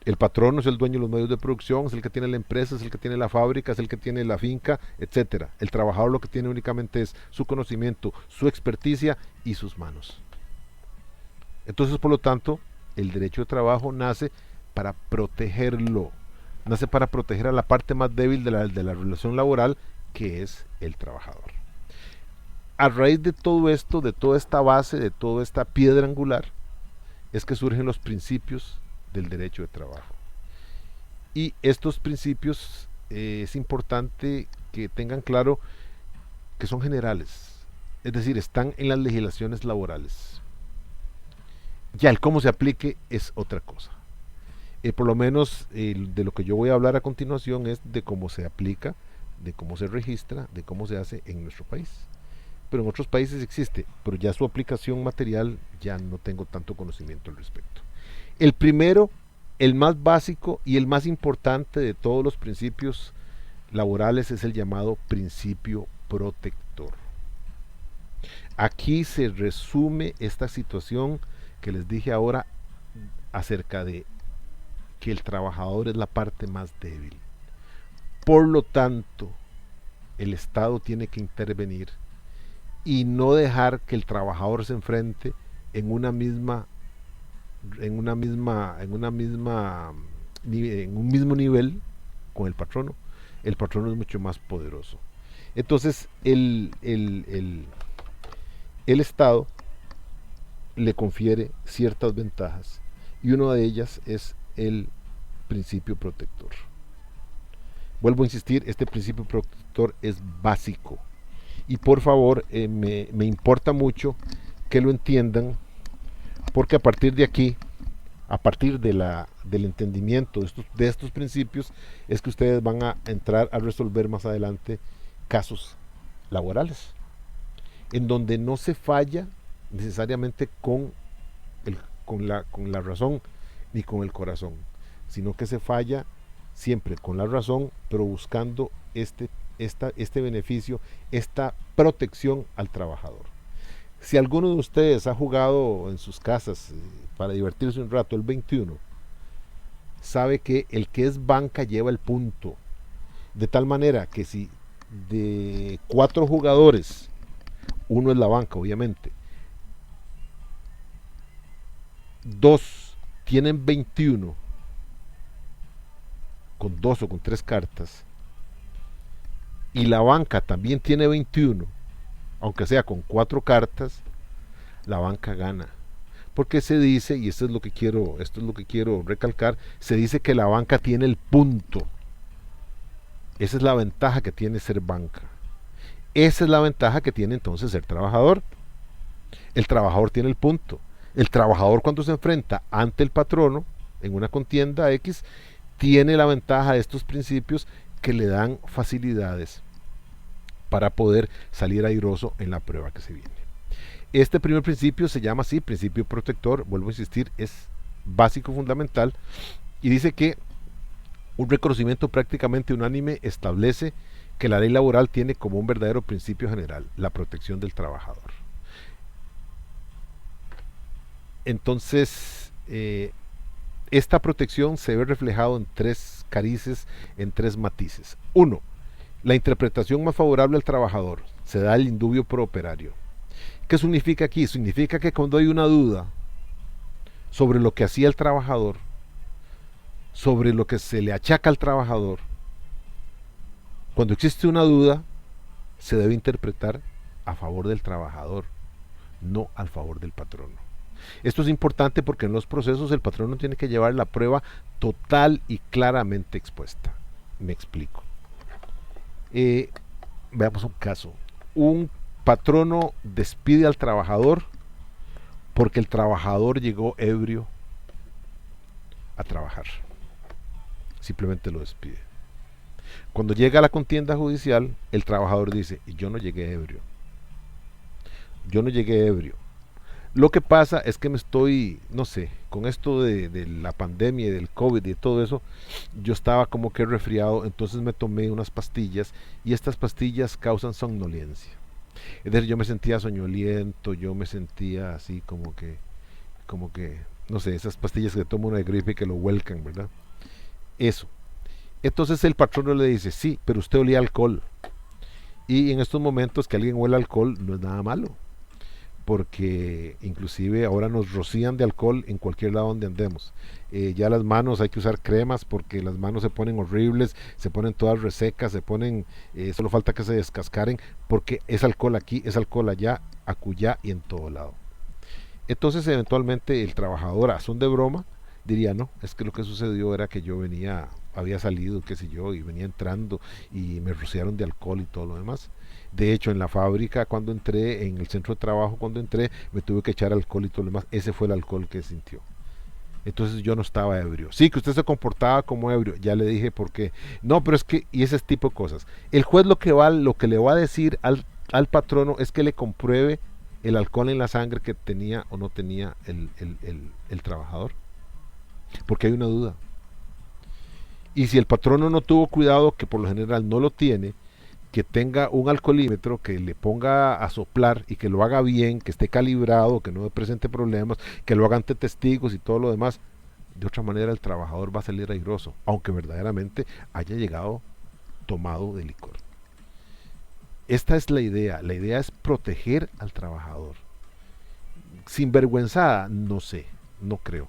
El patrono es el dueño de los medios de producción, es el que tiene la empresa, es el que tiene la fábrica, es el que tiene la finca, etc. El trabajador lo que tiene únicamente es su conocimiento, su experticia y sus manos. Entonces, por lo tanto, el derecho de trabajo nace para protegerlo, nace para proteger a la parte más débil de la relación laboral, que es el trabajador. A raíz de todo esto, de toda esta base, de toda esta piedra angular, es que surgen los principios del derecho de trabajo. Y estos principios es importante que tengan claro que son generales, es decir, están en las legislaciones laborales. Ya el cómo se aplique es otra cosa. Por lo menos de lo que yo voy a hablar a continuación es de cómo se aplica, de cómo se registra, de cómo se hace en nuestro país. Pero en otros países existe, pero ya su aplicación material ya no tengo tanto conocimiento al respecto. El primero, el más básico y el más importante de todos los principios laborales es el llamado principio protector. Aquí se resume esta situación que les dije ahora acerca de que el trabajador es la parte más débil. Por lo tanto, el Estado tiene que intervenir y no dejar que el trabajador se enfrente en un mismo nivel con el patrono. El patrono es mucho más poderoso. Entonces el Estado le confiere ciertas ventajas y una de ellas es el principio protector. Vuelvo a insistir, este principio protector es básico y por favor me importa mucho que lo entiendan, porque a partir de aquí, a partir del entendimiento de estos principios, es que ustedes van a entrar a resolver más adelante casos laborales, en donde no se falla necesariamente con la razón ni con el corazón, sino que se falla siempre con la razón, pero buscando este beneficio, esta protección al trabajador. Si alguno de ustedes ha jugado en sus casas para divertirse un rato el 21, sabe que el que es banca lleva el punto, de tal manera que si de 4 jugadores, uno es la banca obviamente, 2 tienen 21 con 2 o con 3 cartas y la banca también tiene 21, aunque sea con 4 cartas, la banca gana. Porque se dice, y esto es lo que quiero recalcar, se dice que la banca tiene el punto. Esa es la ventaja que tiene ser banca. Esa es la ventaja que tiene entonces ser trabajador. El trabajador tiene el punto. El trabajador, cuando se enfrenta ante el patrono en una contienda X, tiene la ventaja de estos principios que le dan facilidades para poder salir airoso en la prueba que se viene. Este primer principio se llama así, principio protector, vuelvo a insistir, es básico, fundamental, y dice que un reconocimiento prácticamente unánime establece que la ley laboral tiene como un verdadero principio general, la protección del trabajador. Entonces, esta protección se ve reflejado en tres carices, en tres matices. Uno, la interpretación más favorable al trabajador, se da el indubio pro operario. ¿Qué significa aquí? Significa que cuando hay una duda sobre lo que hacía el trabajador, sobre lo que se le achaca al trabajador, cuando existe una duda, se debe interpretar a favor del trabajador, no al favor del patrono. Esto es importante porque en los procesos el patrono tiene que llevar la prueba total y claramente expuesta. Me explico. Veamos un caso. Un patrono despide al trabajador porque el trabajador llegó ebrio a trabajar. Simplemente lo despide. Cuando llega a la contienda judicial, el trabajador dice, yo no llegué ebrio. Yo no llegué ebrio. Lo que pasa es que me estoy, no sé, con esto de la pandemia y del COVID y todo eso, yo estaba como que resfriado, entonces me tomé unas pastillas y estas pastillas causan somnolencia. Es decir, yo me sentía soñoliento, yo me sentía así como que, no sé, esas pastillas que toma uno de gripe y que lo vuelcan, ¿verdad? Eso. Entonces el patrono le dice, sí, pero usted olía alcohol. Y en estos momentos que alguien huele alcohol no es nada malo, porque inclusive ahora nos rocían de alcohol en cualquier lado donde andemos. Ya las manos hay que usar cremas porque las manos se ponen horribles, se ponen todas resecas, se ponen, solo falta que se descascaren, porque es alcohol aquí, es alcohol allá, acullá y en todo lado. Entonces eventualmente el trabajador, a son de broma, diría, no, es que lo que sucedió era que yo había salido, qué sé yo, y venía entrando y me rociaron de alcohol y todo lo demás. De hecho, en la fábrica cuando entré, en el centro de trabajo cuando entré, me tuve que echar alcohol y todo lo demás. Ese fue el alcohol que sintió. Entonces yo no estaba ebrio. Sí, que usted se comportaba como ebrio. Ya le dije por qué. No, pero es que, y ese tipo de cosas. El juez lo que le va a decir al patrono es que le compruebe el alcohol en la sangre que tenía o no tenía el trabajador. Porque hay una duda. Y si el patrono no tuvo cuidado, que por lo general no lo tiene, que tenga un alcoholímetro, que le ponga a soplar y que lo haga bien, que esté calibrado, que no presente problemas, que lo haga ante testigos y todo lo demás, de otra manera el trabajador va a salir airoso, aunque verdaderamente haya llegado tomado de licor. Esta es la idea es proteger al trabajador. Sinvergüenzada, no sé, no creo.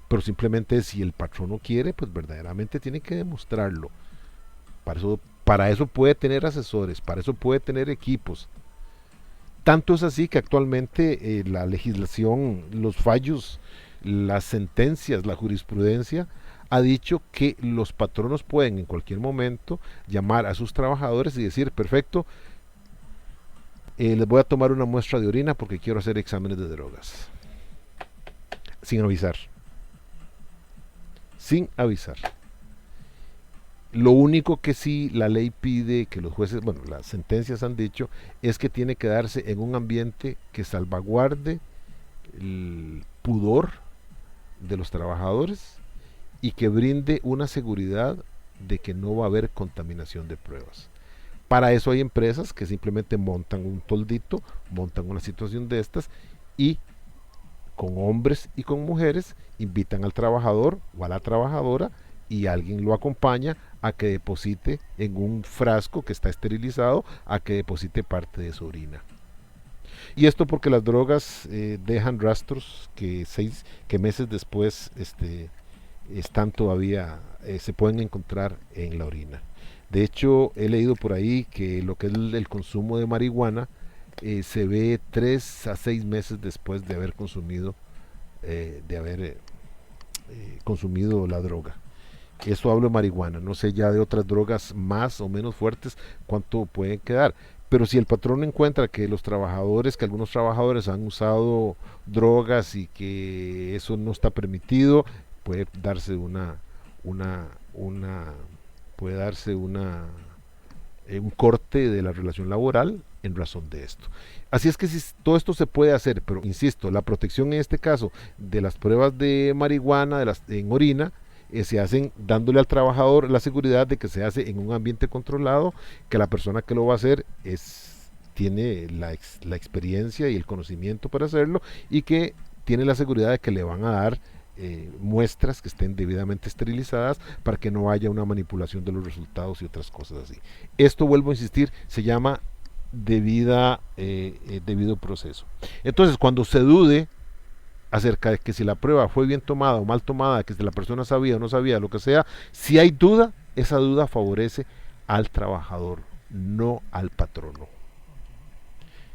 Pero simplemente si el patrono quiere, pues verdaderamente tiene que demostrarlo. Para eso puede tener asesores, para eso puede tener equipos. Tanto es así que actualmente la legislación, los fallos, las sentencias, la jurisprudencia ha dicho que los patronos pueden en cualquier momento llamar a sus trabajadores y decir, perfecto, les voy a tomar una muestra de orina porque quiero hacer exámenes de drogas. Sin avisar. Sin avisar. Lo único que sí la ley pide, que los jueces, bueno, las sentencias han dicho, es que tiene que darse en un ambiente que salvaguarde el pudor de los trabajadores y que brinde una seguridad de que no va a haber contaminación de pruebas. Para eso hay empresas que simplemente montan un toldito, montan una situación de estas y con hombres y con mujeres invitan al trabajador o a la trabajadora y alguien lo acompaña a que deposite en un frasco que está esterilizado, a que deposite parte de su orina. Y esto porque las drogas dejan rastros que meses después están todavía, se pueden encontrar en la orina. De hecho, he leído por ahí que lo que es el consumo de marihuana se ve 3 a 6 meses después de haber consumido consumido la droga. Eso hablo de marihuana, no sé ya de otras drogas más o menos fuertes cuánto pueden quedar. Pero si el patrón encuentra que algunos trabajadores han usado drogas y que eso no está permitido, puede darse un corte de la relación laboral en razón de esto. Así es que todo esto se puede hacer, pero insisto, la protección en este caso de las pruebas de marihuana en orina se hacen dándole al trabajador la seguridad de que se hace en un ambiente controlado, que la persona que lo va a hacer tiene la experiencia y el conocimiento para hacerlo, y que tiene la seguridad de que le van a dar muestras que estén debidamente esterilizadas para que no haya una manipulación de los resultados y otras cosas así. Esto, vuelvo a insistir, se llama debido proceso. Entonces, cuando se dude acerca de que si la prueba fue bien tomada o mal tomada, que si la persona sabía o no sabía, lo que sea, si hay duda, esa duda favorece al trabajador, no al patrono.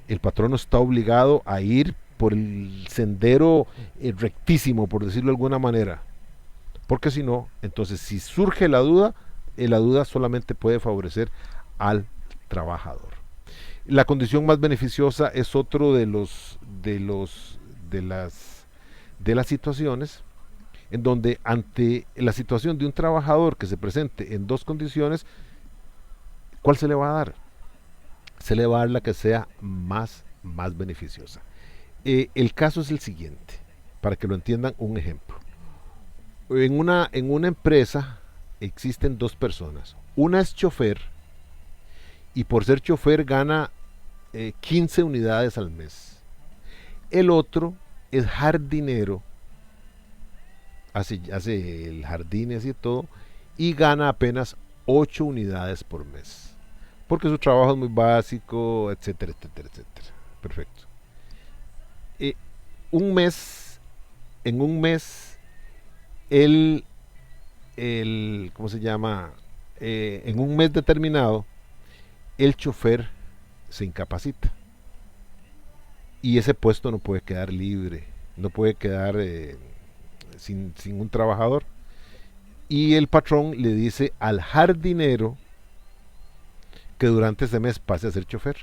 El patrono está obligado a ir por el sendero rectísimo, por decirlo de alguna manera, porque si no, entonces si surge la duda solamente puede favorecer al trabajador. La condición más beneficiosa es otro de las situaciones en donde, ante la situación de un trabajador que se presente en dos condiciones, ¿cuál se le va a dar? Se le va a dar la que sea más beneficiosa. El caso es el siguiente, para que lo entiendan, un ejemplo. En una empresa existen dos personas. Una es chofer, y por ser chofer gana 15 unidades al mes. El otro es jardinero, hace el jardín y todo, y gana apenas 8 unidades por mes, porque su trabajo es muy básico, etcétera, etcétera, etcétera. Perfecto. Un mes, en un mes, ¿cómo se llama? En un mes determinado, el chofer se incapacita y ese puesto no puede quedar libre, no puede quedar sin un trabajador, y el patrón le dice al jardinero que durante ese mes pase a ser chofer,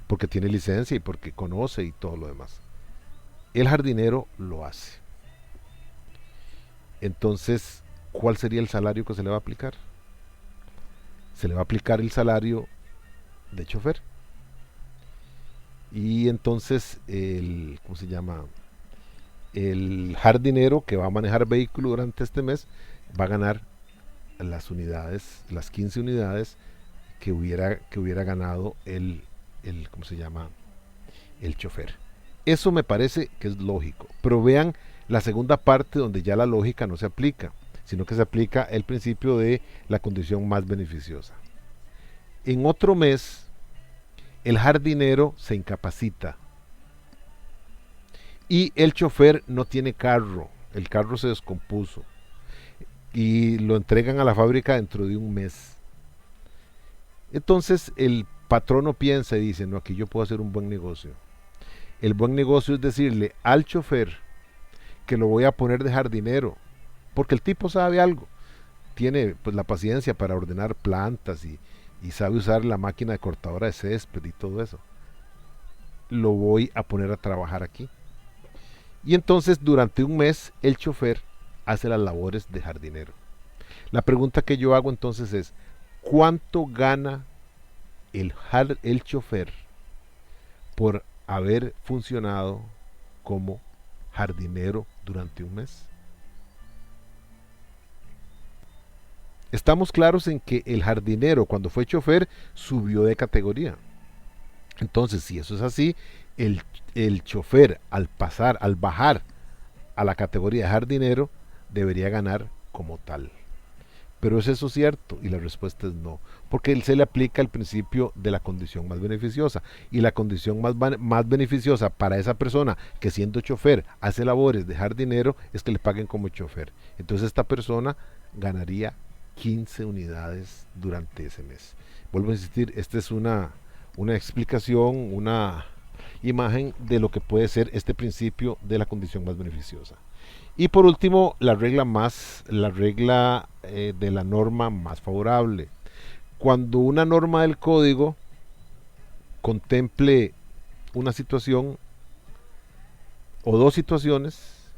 porque tiene licencia y porque conoce y todo lo demás. El jardinero lo hace. Entonces, ¿cuál sería el salario que se le va a aplicar? Se le va a aplicar el salario de chofer. Y entonces ¿cómo se llama? El jardinero que va a manejar vehículo durante este mes va a ganar las 15 unidades que hubiera ganado ¿cómo se llama? El chofer. Eso me parece que es lógico. Pero vean la segunda parte, donde ya la lógica no se aplica, sino que se aplica el principio de la condición más beneficiosa. En otro mes, el jardinero se incapacita y el chofer no tiene carro, el carro se descompuso y lo entregan a la fábrica dentro de un mes. Entonces el patrono piensa y dice: no, aquí yo puedo hacer un buen negocio. El buen negocio es decirle al chofer que lo voy a poner de jardinero, porque el tipo sabe algo, tiene pues la paciencia para ordenar plantas y sabe usar la máquina de cortadora de césped y todo eso. Lo voy a poner a trabajar aquí. Y entonces durante un mes el chofer hace las labores de jardinero. La pregunta que yo hago entonces es: ¿cuánto gana el chofer por haber funcionado como jardinero durante un mes? Estamos claros en que el jardinero, cuando fue chofer, subió de categoría. Entonces, si eso es así, el chofer al bajar a la categoría de jardinero, debería ganar como tal. Pero ¿es eso cierto? Y la respuesta es no, porque él se le aplica el principio de la condición más beneficiosa, y la condición más beneficiosa para esa persona que, siendo chofer, hace labores de jardinero, es que le paguen como chofer. Entonces esta persona ganaría 15 unidades durante ese mes. Vuelvo a insistir, esta es una explicación, una imagen de lo que puede ser este principio de la condición más beneficiosa. Y por último, la regla de la norma más favorable. Cuando una norma del código contemple una situación o dos situaciones,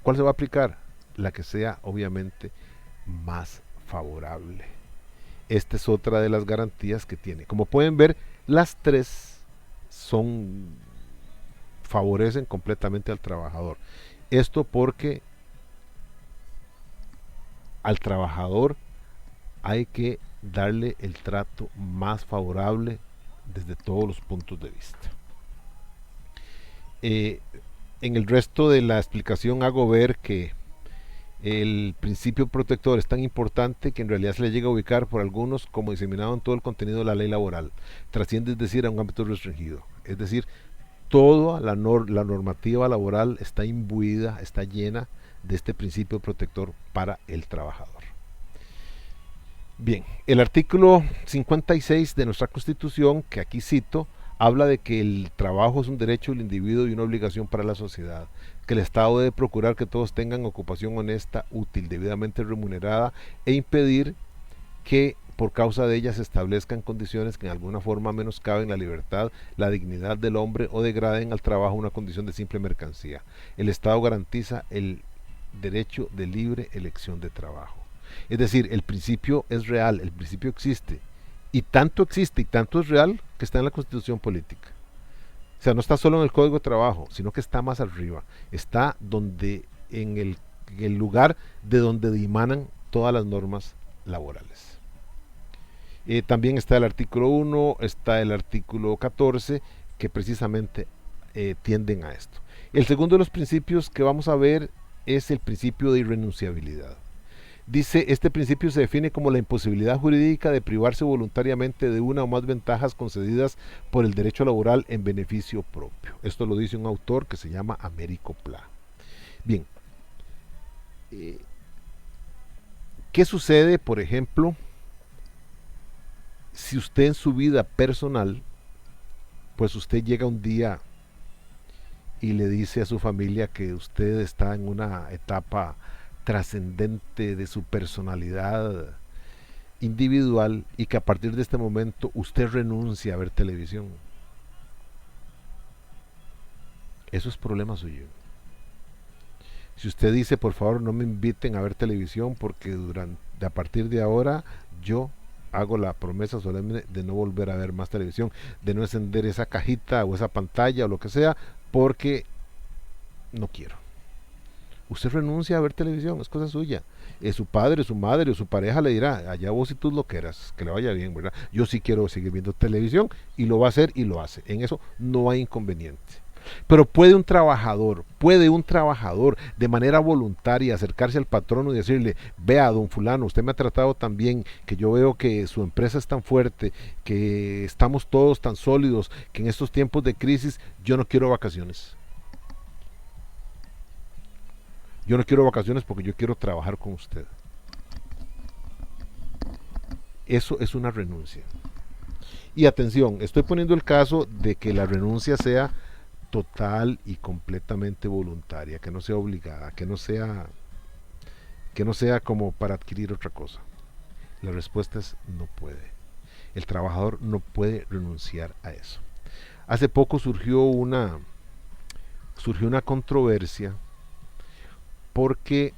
¿cuál se va a aplicar? La que sea obviamente más favorable. Esta es otra de las garantías que tiene. Como pueden ver, las tres favorecen completamente al trabajador. Esto porque al trabajador hay que darle el trato más favorable desde todos los puntos de vista. En el resto de la explicación hago ver que el principio protector es tan importante que en realidad se le llega a ubicar por algunos como diseminado en todo el contenido de la ley laboral. Trasciende, es decir, a un ámbito restringido. Es decir, toda la normativa laboral está imbuida, está llena de este principio protector para el trabajador. Bien, el artículo 56 de nuestra Constitución, que aquí cito, habla de que el trabajo es un derecho del individuo y una obligación para la sociedad, que el Estado debe procurar que todos tengan ocupación honesta, útil, debidamente remunerada e impedir que por causa de ella se establezcan condiciones que en alguna forma menoscaben la libertad, la dignidad del hombre o degraden al trabajo una condición de simple mercancía. El Estado garantiza el derecho de libre elección de trabajo. Es decir, el principio es real, el principio existe y tanto es real que está en la Constitución política. O sea, no está solo en el Código de Trabajo, sino que está más arriba. Está en el lugar de donde dimanan todas las normas laborales. También está el artículo 1, está el artículo 14, que precisamente tienden a esto. El segundo de los principios que vamos a ver es el principio de irrenunciabilidad. Dice, este principio se define como la imposibilidad jurídica de privarse voluntariamente de una o más ventajas concedidas por el derecho laboral en beneficio propio. Esto lo dice un autor que se llama Américo Pla. Bien, ¿qué sucede, por ejemplo, si usted en su vida personal, pues usted llega un día y le dice a su familia que usted está en una etapa trascendente de su personalidad individual y que a partir de este momento usted renuncia a ver televisión? Eso es problema suyo. Si usted dice, por favor, no me inviten a ver televisión porque a partir de ahora yo hago la promesa solemne de no volver a ver más televisión, de no encender esa cajita o esa pantalla o lo que sea, porque no quiero. Usted renuncia a ver televisión, es cosa suya. Su padre, su madre o su pareja le dirá, allá vos y tú lo quieras, que le vaya bien, ¿verdad? Yo sí quiero seguir viendo televisión y lo va a hacer y lo hace. En eso no hay inconveniente. Pero puede un trabajador de manera voluntaria acercarse al patrono y decirle, vea, don fulano, usted me ha tratado tan bien, que yo veo que su empresa es tan fuerte, que estamos todos tan sólidos, que en estos tiempos de crisis yo no quiero vacaciones. Yo no quiero vacaciones porque yo quiero trabajar con usted. Eso es una renuncia. Y atención, estoy poniendo el caso de que la renuncia sea total y completamente voluntaria, que no sea obligada, que no sea como para adquirir otra cosa. La respuesta es no puede. El trabajador no puede renunciar a eso. Hace poco surgió una controversia porque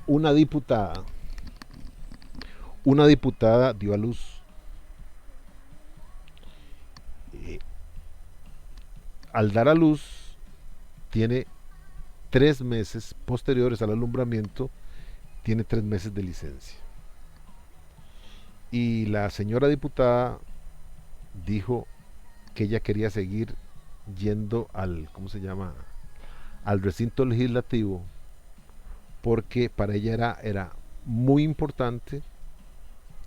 una diputada dio a luz. Al dar a luz, tiene 3 meses posteriores al alumbramiento, tiene 3 meses de licencia. Y la señora diputada dijo que ella quería seguir yendo al, ¿cómo se llama?, al recinto legislativo, porque para ella era muy importante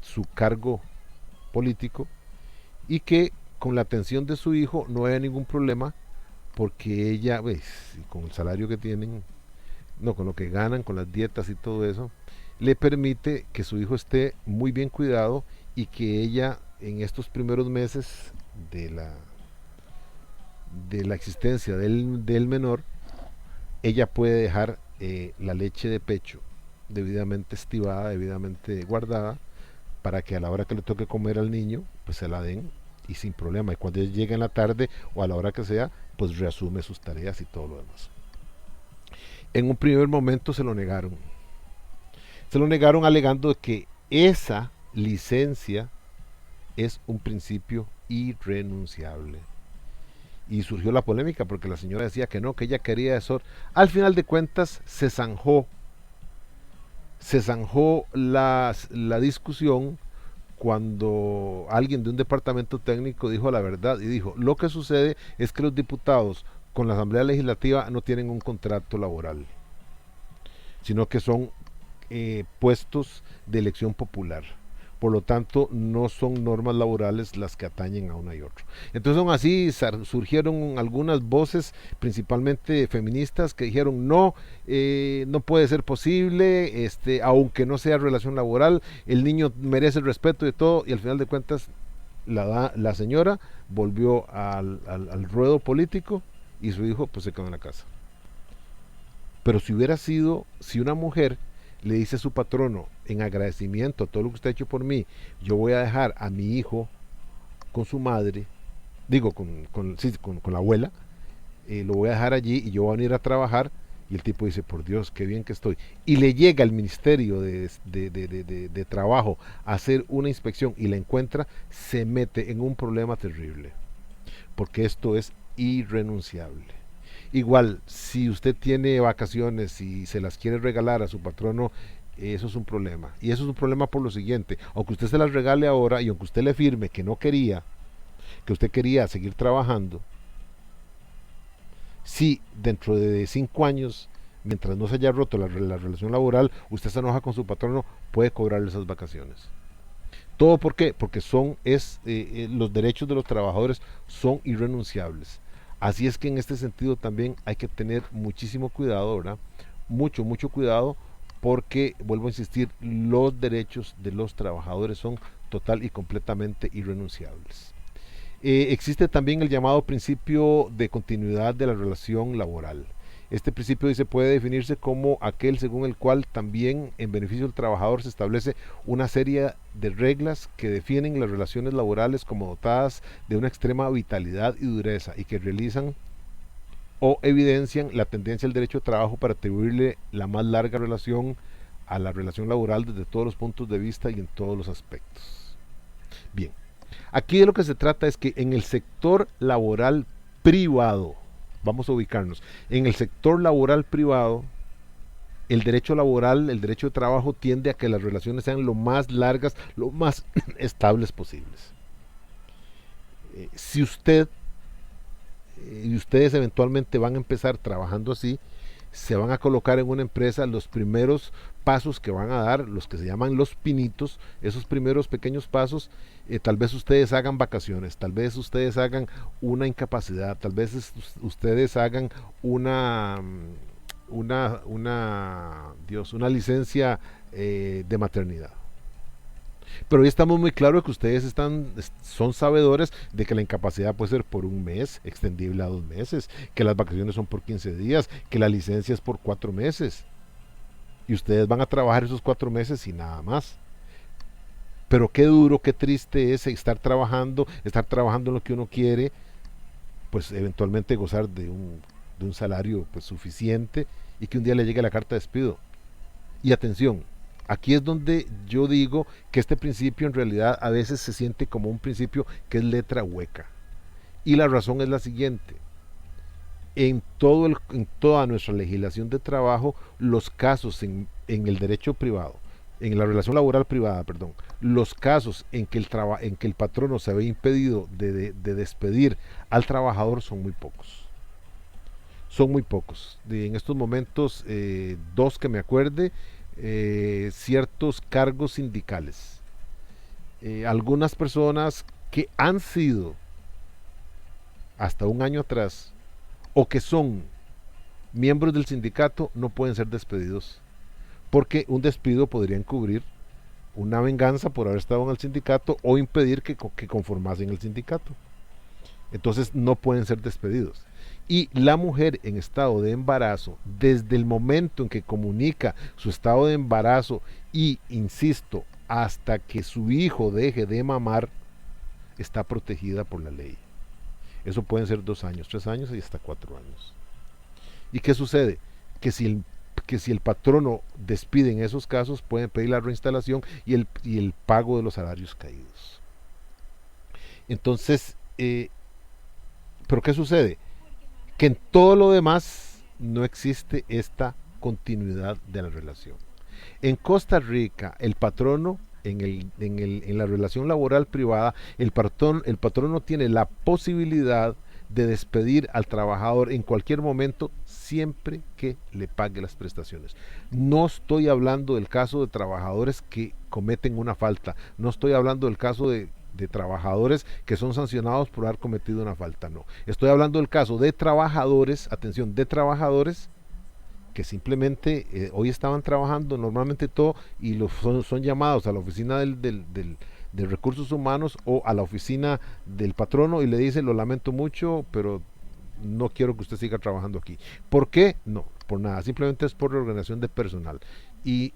su cargo político y que con la atención de su hijo no había ningún problema, porque ella, pues, con el salario que tienen, no, con lo que ganan, con las dietas y todo eso, le permite que su hijo esté muy bien cuidado y que ella en estos primeros meses de la existencia del menor, ella puede dejar la leche de pecho debidamente estibada, debidamente guardada, para que a la hora que le toque comer al niño, pues se la den y sin problema. Y cuando llegue en la tarde o a la hora que sea, pues reasume sus tareas y todo lo demás. En un primer momento se lo negaron. Se lo negaron alegando que esa licencia es un principio irrenunciable. Y surgió la polémica porque la señora decía que no, que ella quería eso. Al final de cuentas se zanjó se zanjó la discusión cuando alguien de un departamento técnico dijo la verdad y dijo, lo que sucede es que los diputados con la Asamblea Legislativa no tienen un contrato laboral, sino que son puestos de elección popular. Por lo tanto, no son normas laborales las que atañen a uno y otro. Entonces, aún así, surgieron algunas voces, principalmente feministas, que dijeron no, no puede ser posible, aunque no sea relación laboral, el niño merece el respeto de todo, y al final de cuentas, la señora volvió al ruedo político y su hijo pues se quedó en la casa. Pero si una mujer le dice a su patrono, en agradecimiento a todo lo que usted ha hecho por mí, yo voy a dejar a mi hijo con su madre, digo, con la abuela, lo voy a dejar allí y yo voy a venir a trabajar, y el tipo dice, por Dios, qué bien que estoy. Y le llega al Ministerio de Trabajo a hacer una inspección y la encuentra, se mete en un problema terrible, porque esto es irrenunciable. Igual, si usted tiene vacaciones y se las quiere regalar a su patrono, eso es un problema. Y eso es un problema por lo siguiente, aunque usted se las regale ahora y aunque usted le firme que no quería, que usted quería seguir trabajando, si dentro de 5 años, mientras no se haya roto la relación laboral, usted se enoja con su patrono, puede cobrarle esas vacaciones. ¿Todo por qué? Porque los derechos de los trabajadores son irrenunciables. Así es que en este sentido también hay que tener muchísimo cuidado, ¿verdad? Mucho, mucho cuidado, porque, vuelvo a insistir, los derechos de los trabajadores son total y completamente irrenunciables. Existe también el llamado principio de continuidad de la relación laboral. Este principio dice puede definirse como aquel según el cual también en beneficio del trabajador se establece una serie de reglas que definen las relaciones laborales como dotadas de una extrema vitalidad y dureza y que realizan o evidencian la tendencia del derecho de trabajo para atribuirle la más larga relación a la relación laboral desde todos los puntos de vista y en todos los aspectos. Bien, aquí de lo que se trata es que en el sector laboral privado, vamos a ubicarnos, en el sector laboral privado, el derecho laboral, el derecho de trabajo tiende a que las relaciones sean lo más largas, lo más estables posibles. Si usted y ustedes eventualmente van a empezar trabajando así, se van a colocar en una empresa, los primeros pasos que van a dar, los que se llaman los pinitos, esos primeros pequeños pasos, tal vez ustedes hagan vacaciones, tal vez ustedes hagan una incapacidad, tal vez ustedes hagan una licencia de maternidad. Pero hoy estamos muy claros que ustedes son sabedores de que la incapacidad puede ser por un mes, extendible a 2 meses, que las vacaciones son por 15 días, que la licencia es por 4 meses. Y ustedes van a trabajar esos 4 meses y nada más. Pero qué duro, qué triste es estar trabajando en lo que uno quiere, pues eventualmente gozar de un salario pues suficiente y que un día le llegue la carta de despido. Y atención, aquí es donde yo digo que este principio en realidad a veces se siente como un principio que es letra hueca. Y la razón es la siguiente. En toda nuestra legislación de trabajo, los casos en el derecho privado, en la relación laboral privada, perdón, los casos en que el patrono se ve impedido de despedir al trabajador son muy pocos. Son muy pocos. En estos momentos, 2 que me acuerde, ciertos cargos sindicales. Algunas personas que han sido hasta un año atrás o que son miembros del sindicato no pueden ser despedidos porque un despido podría encubrir una venganza por haber estado en el sindicato o impedir que conformasen el sindicato. Entonces no pueden ser despedidos. Y la mujer en estado de embarazo, desde el momento en que comunica su estado de embarazo y, insisto, hasta que su hijo deje de mamar, está protegida por la ley. Eso pueden ser 2 años, 3 años y hasta 4 años. ¿Y qué sucede? Que si el patrono despide en esos casos, pueden pedir la reinstalación y el pago de los salarios caídos. Entonces, ¿pero qué sucede? Que en todo lo demás no existe esta continuidad de la relación. En Costa Rica, el patrono, en la relación laboral privada, el patrono tiene la posibilidad de despedir al trabajador en cualquier momento siempre que le pague las prestaciones. No estoy hablando del caso de trabajadores que cometen una falta, no estoy hablando del caso de trabajadores que son sancionados por haber cometido una falta, no. Estoy hablando del caso de trabajadores, atención, de trabajadores que simplemente hoy estaban trabajando normalmente todo y son llamados a la oficina de recursos humanos o a la oficina del patrono y le dicen: lo lamento mucho, pero no quiero que usted siga trabajando aquí. ¿Por qué? No, por nada, simplemente es por reorganización de personal. Y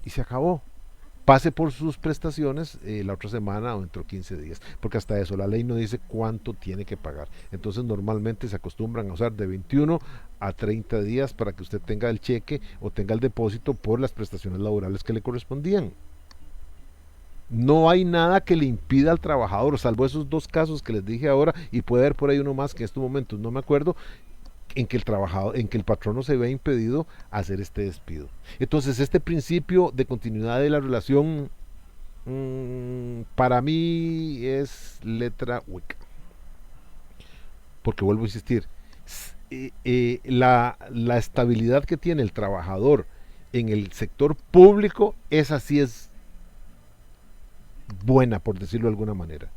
se acabó. Pase por sus prestaciones la otra semana o dentro de 15 días, porque hasta eso la ley no dice cuánto tiene que pagar. Entonces normalmente se acostumbran a usar de 21 a 30 días para que usted tenga el cheque o tenga el depósito por las prestaciones laborales que le correspondían. No hay nada que le impida al trabajador, salvo esos dos casos que les dije ahora, y puede haber por ahí uno más que en estos momentos no me acuerdo, en que el patrono se vea impedido hacer este despido. Entonces, este principio de continuidad de la relación para mí es letra hueca. Porque vuelvo a insistir, la estabilidad que tiene el trabajador en el sector público, esa sí es buena, por decirlo de alguna manera.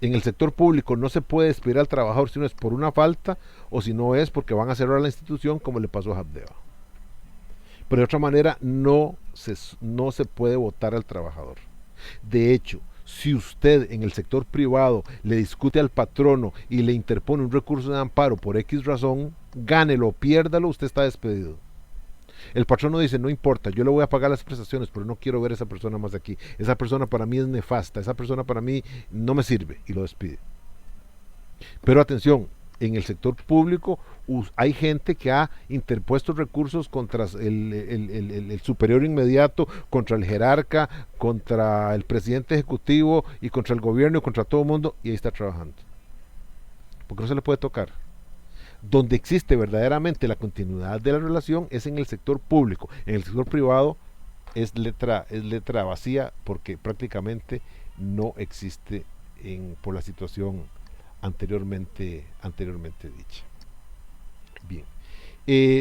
En el sector público no se puede despedir al trabajador si no es por una falta o si no es porque van a cerrar la institución, como le pasó a Habdeba. Pero de otra manera no se puede votar al trabajador. De hecho, si usted en el sector privado le discute al patrono y le interpone un recurso de amparo por X razón, gánelo o piérdalo, usted está despedido. El patrono dice: no importa, yo le voy a pagar las prestaciones, pero no quiero ver a esa persona más aquí. Esa persona para mí es nefasta, esa persona para mí no me sirve, y lo despide. Pero atención, en el sector público hay gente que ha interpuesto recursos contra el superior inmediato, contra el jerarca, contra el presidente ejecutivo y contra el gobierno y contra todo el mundo, y ahí está trabajando. Porque no se le puede tocar. Donde existe verdaderamente la continuidad de la relación es en el sector público. En el sector privado es letra vacía, porque prácticamente no existe por la situación anteriormente dicha. Bien.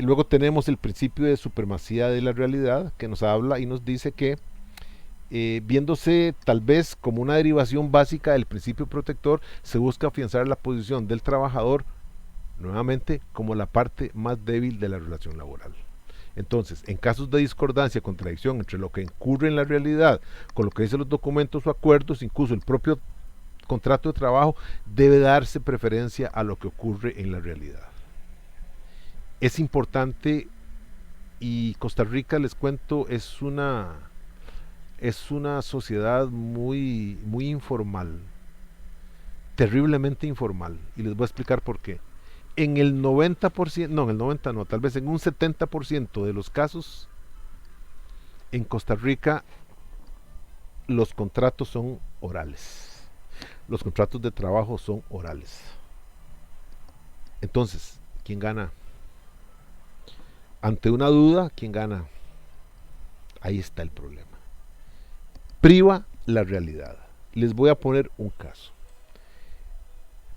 Luego tenemos el principio de supremacía de la realidad, que nos habla y nos dice que viéndose tal vez como una derivación básica del principio protector, se busca afianzar la posición del trabajador nuevamente como la parte más débil de la relación laboral. Entonces, en casos de discordancia, contradicción entre lo que ocurre en la realidad con lo que dicen los documentos o acuerdos, incluso el propio contrato de trabajo, debe darse preferencia a lo que ocurre en la realidad. Es importante, y Costa Rica, les cuento, es una sociedad muy, muy informal, terriblemente informal, y les voy a explicar por qué. En el 90%, no, en el 90% no, tal vez en un 70% de los casos, en Costa Rica los contratos son orales. Los contratos de trabajo son orales. Entonces, ¿quién gana? Ante una duda, ¿quién gana? Ahí está el problema. Priva la realidad. Les voy a poner un caso.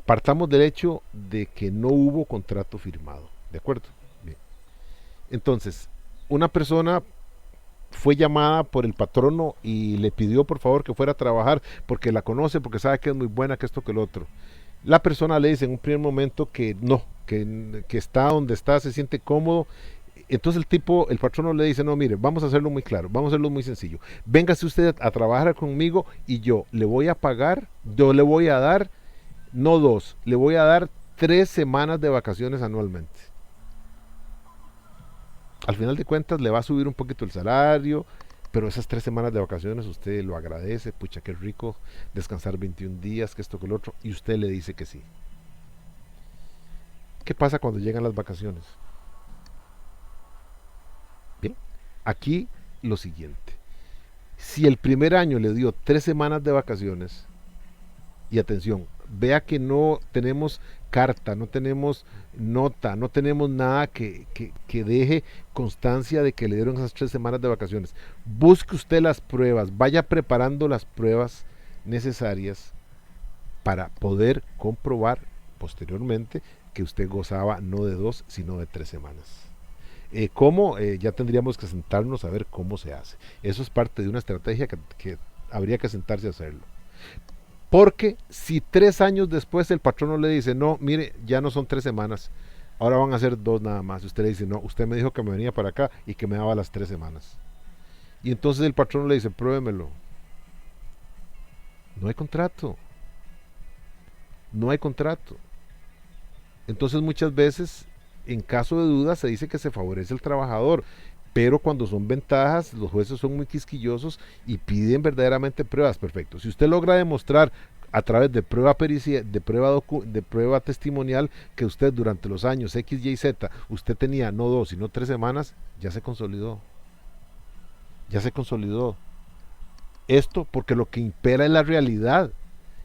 Partamos del hecho de que no hubo contrato firmado, ¿de acuerdo? Bien. Entonces, una persona fue llamada por el patrono y le pidió por favor que fuera a trabajar porque la conoce, porque sabe que es muy buena, que esto, que lo otro. La persona le dice en un primer momento que no, que está donde está, se siente cómodo. Entonces el patrono le dice: no, mire, vamos a hacerlo muy claro, vamos a hacerlo muy sencillo. Véngase usted a trabajar conmigo y yo le voy a pagar, yo le voy a dar, no 2, le voy a dar 3 semanas de vacaciones anualmente. Al final de cuentas le va a subir un poquito el salario, pero esas 3 semanas de vacaciones usted lo agradece, pucha, qué rico descansar 21 días, que esto, que lo otro, y usted le dice que sí. ¿Qué pasa cuando llegan las vacaciones? Bien, aquí lo siguiente. Si el primer año le dio 3 semanas de vacaciones, y atención, vea que no tenemos carta, no tenemos nota, no tenemos nada que deje constancia de que le dieron esas 3 semanas de vacaciones. Busque usted las pruebas, vaya preparando las pruebas necesarias para poder comprobar posteriormente que usted gozaba no de 2, sino de 3 semanas. ¿Cómo? Ya tendríamos que sentarnos a ver cómo se hace. Eso es parte de una estrategia que habría que sentarse a hacerlo. Porque si 3 años después el patrono le dice, no, mire, ya no son 3 semanas, ahora van a ser 2 nada más. Usted le dice, no, usted me dijo que me venía para acá y que me daba las 3 semanas. Y entonces el patrono le dice, pruébemelo. No hay contrato. No hay contrato. Entonces muchas veces, en caso de duda, se dice que se favorece al trabajador, pero cuando son ventajas, los jueces son muy quisquillosos y piden verdaderamente pruebas. Perfecto. Si usted logra demostrar a través de prueba pericia, de prueba testimonial que usted durante los años X, Y, Z, usted tenía no 2, sino 3 semanas, ya se consolidó. Ya se consolidó. Esto porque lo que impera es la realidad.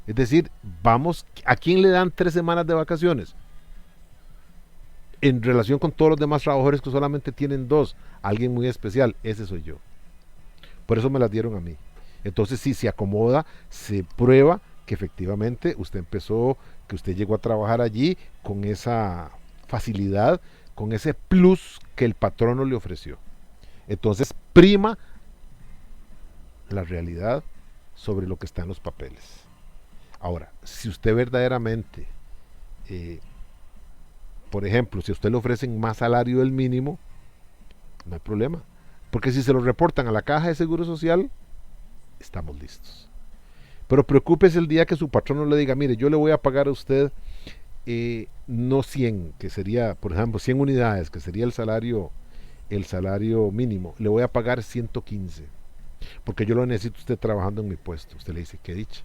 Es decir, vamos, ¿a quién le dan 3 semanas de vacaciones? En relación con todos los demás trabajadores que solamente tienen 2, alguien muy especial, ese soy yo. Por eso me las dieron a mí. Entonces, si se acomoda, se prueba que efectivamente usted empezó, que usted llegó a trabajar allí con esa facilidad, con ese plus que el patrono le ofreció. Entonces, prima la realidad sobre lo que está en los papeles. Ahora, si usted verdaderamente, por ejemplo, si a usted le ofrecen más salario del mínimo, no hay problema. Porque si se lo reportan a la caja de seguro social, estamos listos. Pero preocúpese el día que su patrono le diga, mire, yo le voy a pagar a usted no 100, que sería, por ejemplo, 100 unidades, que sería el salario mínimo, le voy a pagar 115, porque yo lo necesito usted trabajando en mi puesto. Usted le dice, qué dicha.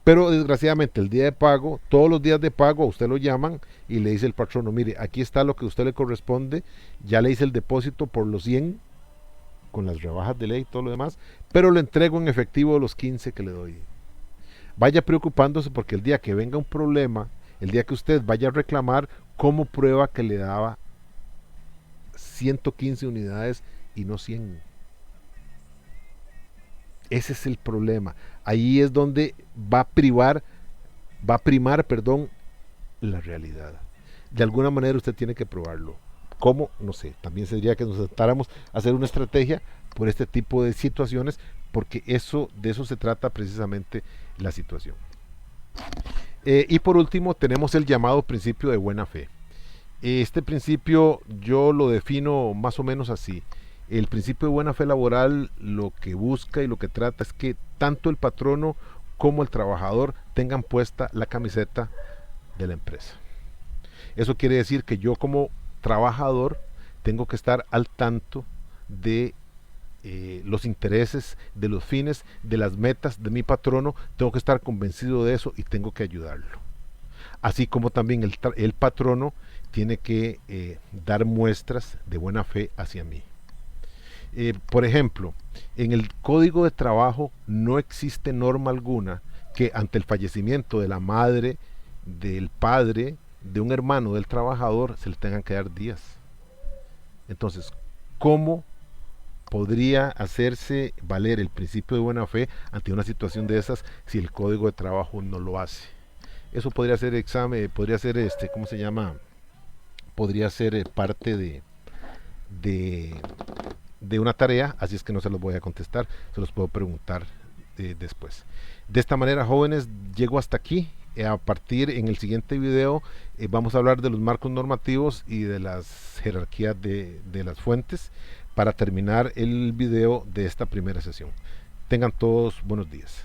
Pero desgraciadamente el día de pago, todos los días de pago a usted lo llaman y le dice el patrono, mire, aquí está lo que a usted le corresponde, ya le hice el depósito por los 100, con las rebajas de ley y todo lo demás, pero le entrego en efectivo los 15 que le doy. Vaya preocupándose porque el día que venga un problema, el día que usted vaya a reclamar, ¿cómo prueba que le daba 115 unidades y no 100? Ese es el problema. Ahí es donde va a primar, la realidad. De alguna manera usted tiene que probarlo. ¿Cómo? No sé. También sería que nos sentáramos a hacer una estrategia por este tipo de situaciones, porque de eso se trata precisamente la situación. Y por último tenemos el llamado principio de buena fe. Este principio yo lo defino más o menos así. El principio de buena fe laboral lo que busca y lo que trata es que tanto el patrono como el trabajador tengan puesta la camiseta de la empresa. Eso quiere decir que yo como trabajador tengo que estar al tanto de los intereses, de los fines, de las metas de mi patrono, tengo que estar convencido de eso y tengo que ayudarlo. Así como también el patrono tiene que dar muestras de buena fe hacia mí. Por ejemplo, en el Código de Trabajo no existe norma alguna que ante el fallecimiento de la madre, del padre, de un hermano del trabajador, se le tengan que dar días. Entonces, ¿cómo podría hacerse valer el principio de buena fe ante una situación de esas si el Código de Trabajo no lo hace? Eso podría ser examen, podría ser ¿cómo se llama? Podría ser parte de una tarea, así es que no se los voy a contestar, se los puedo preguntar después. De esta manera, jóvenes, llego hasta aquí. A partir en el siguiente video vamos a hablar de los marcos normativos y de las jerarquías de las fuentes para terminar el video de esta primera sesión. Tengan todos buenos días.